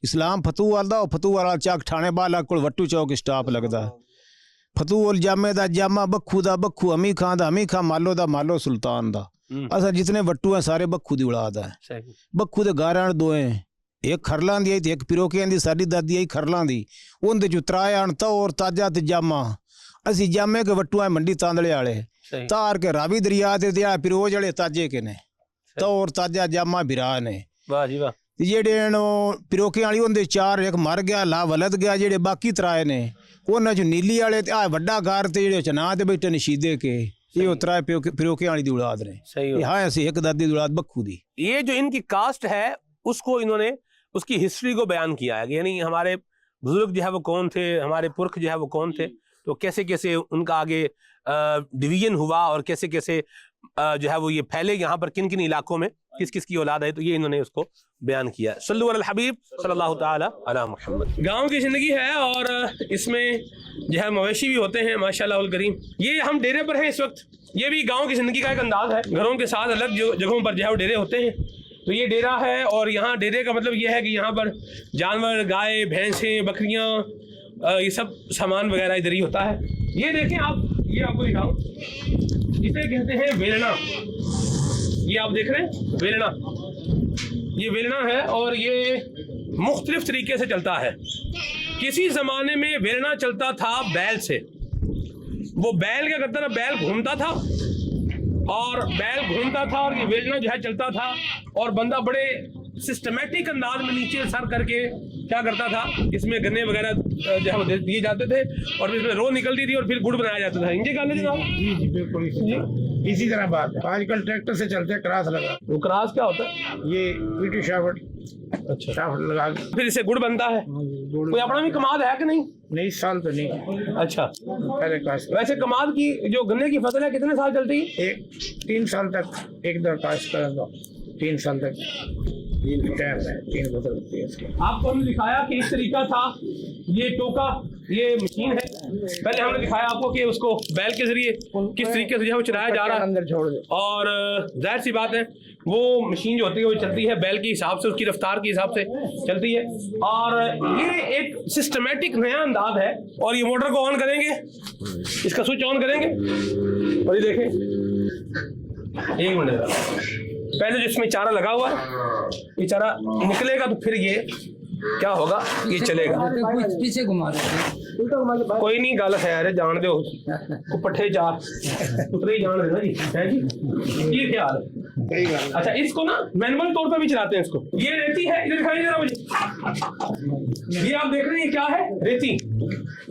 इस्लाम, फतूवाल दा फतूवाल चक ठाणे बाला कोल वट्टू चौक स्टाप लगदा है, फतूवाल जामे दा जामा, बक्खू दा बक्खू, अमी खान दा अमी खान, मालो दा मालो, सुल्तान दा। असा जितने वट्टू हैं सारे बक्खू दी औलाद है। बक्खू दे गारां दो हैं, एक खरलां दी ते एक पिरोकियां दी, साडी दादी आई खरलां दी, उनदे चो त्रायाण तौर ताजा ते जामा। असी जामे के वट्टू है मंडी तांदले वाले, तार के रावी दरिया ते दिया पिरोज वाले ताजे के ने, तौर ताजा जामा बिरा ने। वाह जी वाह। जेड़े पिरोके वाली उनदे चार, एक मर गया ला वलद गया, जेड़े बाकी त्राए ने उन्हां चो नीली वाले ते आ वड्डा गार ते जेड़े चना ते बैठे नशीदे के, ये त्राए पिरोके वाली दी औलाद ने। सही हाँ ऐसी एक दादी दी औलाद बक्खू दी। ये जो इनकी कास्ट है उसको इन्होंने उसकी हिस्ट्री को बयान किया है, यानी हमारे बुजुर्ग जो है वो कौन थे, हमारे पुरख जो है वो कौन थे, तो कैसे कैसे उनका आगे डिवीजन हुआ और कैसे कैसे जो है वो ये फैले यहाँ पर किन किन इलाकों में किस किस की औलाद है, तो ये इन्होंने उसको बयान किया। सल्लल्लाहु अलैहि हबीब सल्लल्लाहु ताला अला मुहम्मद। गाँव की ज़िंदगी है और इसमें जो है मवेशी भी होते हैं माशाअल्लाह उल करीम। ये हम डेरे पर हैं इस वक्त, ये भी गाँव की ज़िंदगी का एक अंदाज़ है। घरों के साथ अलग जगहों पर जो है वो डेरे होते हैं, तो ये डेरा है और यहाँ डेरे का मतलब ये है कि यहाँ पर जानवर, गाय, भैंसें, बकरियाँ, ये सब सामान वगैरह इधर ही होता है। ये देखें आप, ये आपको दिखाऊं, इसे कहते हैं वेलना। ये आप देख रहे हैं वेलना, ये वेलना है और ये मुख्तलिफ तरीके से चलता है। किसी ज़माने में वेलना चलता था बैल से। वो बैल क्या करता था, बैल घूमता था और ये वेलना जो है चलता था और बंदा बड़े सिस्टमेटिक अंदाज में नीचे सर करके क्या करता था, इसमें गन्ने वगैरह जो है वो दिए जाते थे और इसमें रो निकलती थी और फिर गुड़ बनाया जाता था। इंजे गाने जनाब जी बिल्कुल इसी तरह बात है। आजकल ट्रैक्टर से चलते हैं, क्रास लगा। वो क्रास क्या होता है? ये पीटी शाफ्ट, अच्छा शाफ्ट लगा फिर इससे गुड़ बनता है। कोई अपना भी कमाद है कि नहीं? नहीं, इस साल तो नहीं। अच्छा, पहले काश। वैसे कमाद की जो गन्ने की फसल है कितने साल चलती है? 3 साल तक एक दर काश करेंगे, 3 साल तक टाइम है, 3 फसल लगती है इसकी। आपको हमने दिखाया कि इस तरीका था, ये टोका, ये मशीन है। पहले हमने दिखाया आपको कि उसको बैल के जरिए किस तरीके से जो है वो चलाया जा रहा है अंदर छोड़ दे, और जाहिर सी बात है वो मशीन जो होती है वो चलती है बैल के हिसाब से, उसकी रफ्तार के हिसाब से चलती है और ये एक सिस्टमेटिक नया अंदाज है। और ये मोटर को ऑन करेंगे, इसका स्विच ऑन करेंगे और ये देखें, एक मिनट, पहले जो इसमें चारा लगा हुआ है ये चारा निकलेगा तो फिर ये क्या होगा, ये चलेगा। पीछे घुमा देते, कोई नहीं, गल खैर है, जान दो पट्ठे चार उतरे ही जान देना जी, है जी, ये ख्याल है। अच्छा, इसको ना मैनुअल तौर पर भी चलाते हैं इसको। ये रेती है, इधर दिखाई जरा मुझे, ये आप देख रहे हैं ये क्या है, रेती।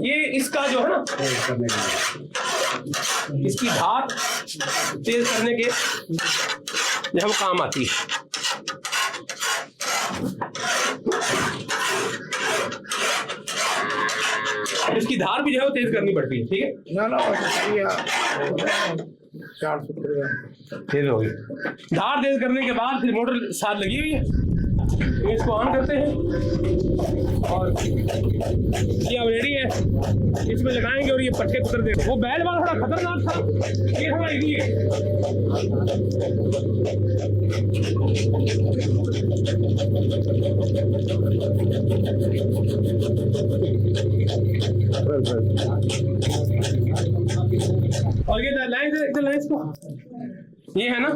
ये इसका जो है ना, इसकी धार तेज करने के जो काम आती है। इसकी धार भी जो है वो तेज करनी पड़ती है, ठीक है ना 400 तेज होगी। धार तेज करने के बाद फिर मोटर साथ लगी हुई है, तो इसको ऑन करते हैं और ये अब रेडी है, इसमें लगाएंगे और ये पटके उतर देंगे। वो बैल वाला थोड़ा खतरनाक था, ये थोड़ा इजी है। और ये लाइन इधर लाइन इसको, ये है ना,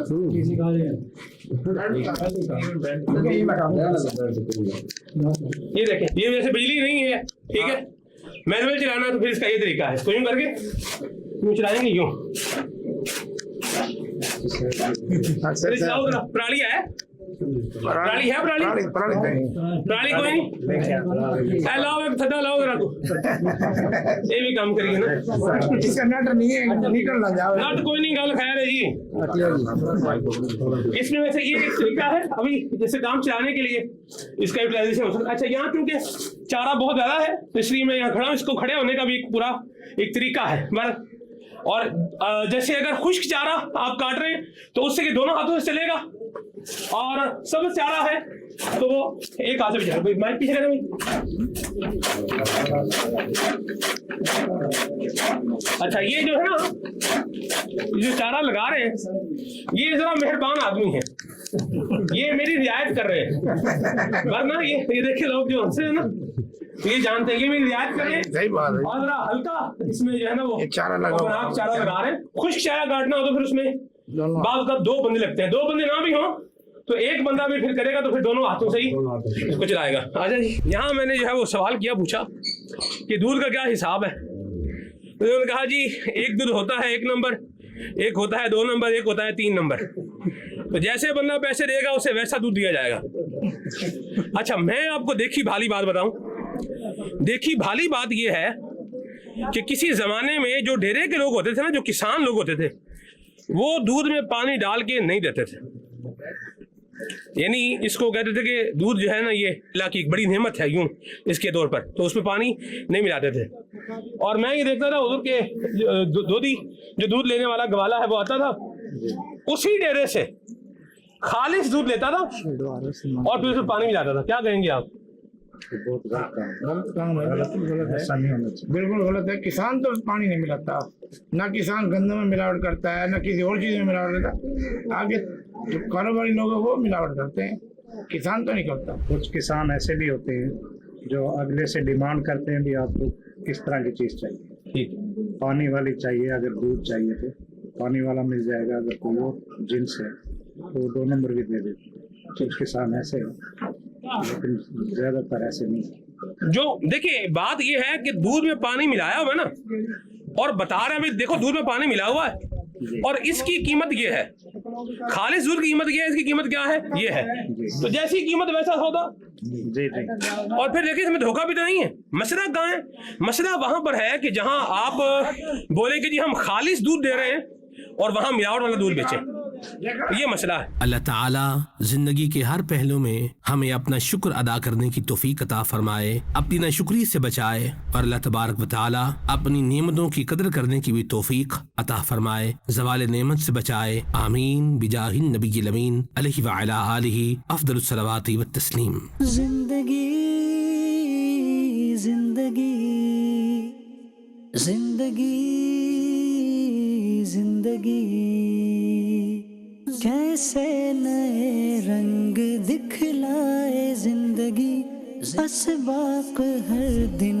ये देखें, ये वैसे बिजली नहीं है, ठीक है, मैनुअल चलाना तो फिर इसका ये तरीका है, इसको यूं करके यूं चलाएंगे, यूं पराली है, पराली है, पराली कोई नहीं, लाओ एक थदा लाओ जरा, ये भी काम करिए ना, इसका नट नहीं है, निकल ना जाओ, नट कोई नहीं, गल खैर है जी। इसमें वैसे ये एक तरीका है, अभी जैसे काम चलाने के लिए इसका यूटिलाइजेशन हो सकता है। अच्छा, यहाँ क्योंकि चारा बहुत ज्यादा है तो इसलिए मैं यहाँ खड़ा हूँ, इसको खड़े होने का भी पूरा एक तरीका है। और जैसे अगर खुश्क चारा आप काट रहे हैं तो उससे कि दोनों हाथों से चलेगा, और सब्ज चारा है तो वो एक हाथ से भी चलेगा। माइक पीछे करें, अच्छा, ये जो है ना, जो चारा लगा रहे हैं ये जरा मेहरबान आदमी है, ये मेरी रियायत कर रहे हैं, वरना ये देखिए लोग जो हमसे है ना, ये जानते हैं ये मेरी रियायत कर रहे हैं, सही बात है, और जरा हल्का इसमें जो है ना वो चारा लगा रहे हैं। खुश्क चारा काटना हो तो फिर उसमें बाल का 2 बंदे लगते हैं, 2 बंदे ना भी हो तो एक बंदा भी फिर करेगा, तो फिर दोनों हाथों से ही इसको चलाएगा। अच्छा जी, यहाँ मैंने जो है वो सवाल किया, पूछा कि दूध का क्या हिसाब है, तो उन्होंने कहा जी एक दूध होता है 1 नंबर, एक होता है 2 नंबर, एक होता है 3 नंबर, तो जैसे बंदा पैसे देगा उसे वैसा दूध दिया जाएगा। अच्छा, मैं आपको देखी भाली बात बताऊं, देखी भाली बात यह है कि किसी जमाने में जो डेरे के लोग होते थे ना, जो किसान लोग होते थे, वो दूध में पानी डाल के नहीं देते थे, यानी इसको कहते थे कि दूध जो है ना ये अल्लाह की एक बड़ी नेमत है यूं इसके तौर पर, तो उसमें पानी नहीं मिलाते थे। और मैं ये देखता था हुजूर के दूधी जो दूध लेने वाला गवाला है वो आता था, उसी डेरे से खालिस दूध लेता था और फिर उसमें पानी मिलाता था। क्या कहेंगे आप? बहुत गलत काम है, ऐसा नहीं होना चाहिए, बिल्कुल गलत है। किसान तो पानी नहीं मिलाता, ना किसान गंदम में मिलावट करता है, ना किसी और चीज में मिलावट करता। आगे जो कारोबारी लोग हैं वो मिलावट करते हैं, किसान तो नहीं करता। कुछ किसान ऐसे भी होते हैं जो अगले से डिमांड करते हैं भी आपको किस तरह की चीज चाहिए, ठीक, पानी वाली चाहिए, अगर दूध चाहिए तो पानी वाला मिल जाएगा, अगर कोई और जिन्स है तो 2 नंबर भी दे देते। कुछ किसान ऐसे हैं, लेकिन ज्यादातर ऐसे नहीं। जो देखिए बात ये है कि दूध में पानी मिलाया हुआ है ना, और बता रहे हैं देखो दूध में पानी मिला हुआ है और इसकी कीमत ये है, खालिस दूध की कीमत ये है, इसकी कीमत क्या है, ये है। तो जैसी कीमत वैसा सौदा। जी जी। और फिर देखिए इसमें धोखा भी तो नहीं है। मसला कहाँ है? मसला वहां पर है कि जहां आप बोले कि जी हम खालिस दूध दे रहे हैं और वहां मिलावट वाला दूध बेचें, ये मसला है। अल्लाह ताला जिंदगी के हर पहलू में हमें अपना शुक्र अदा करने की तौफीक अता फरमाए, अपनी नाशुक्री से बचाए और अल्लाह तबारक व तआला अपनी नेमतों की कदर करने की भी तौफीक अता फरमाए, ज़वाल नेमत से बचाए। आमीन बिजाहिन नबील अमीन अलैहि व अला आलिहि अफदलुस सलावाति व तस्लीम। जिंदगी जिंदगी जिंदगी जिंदगी कैसे नए रंग दिखलाए जिंदगी, असबाक हर दिन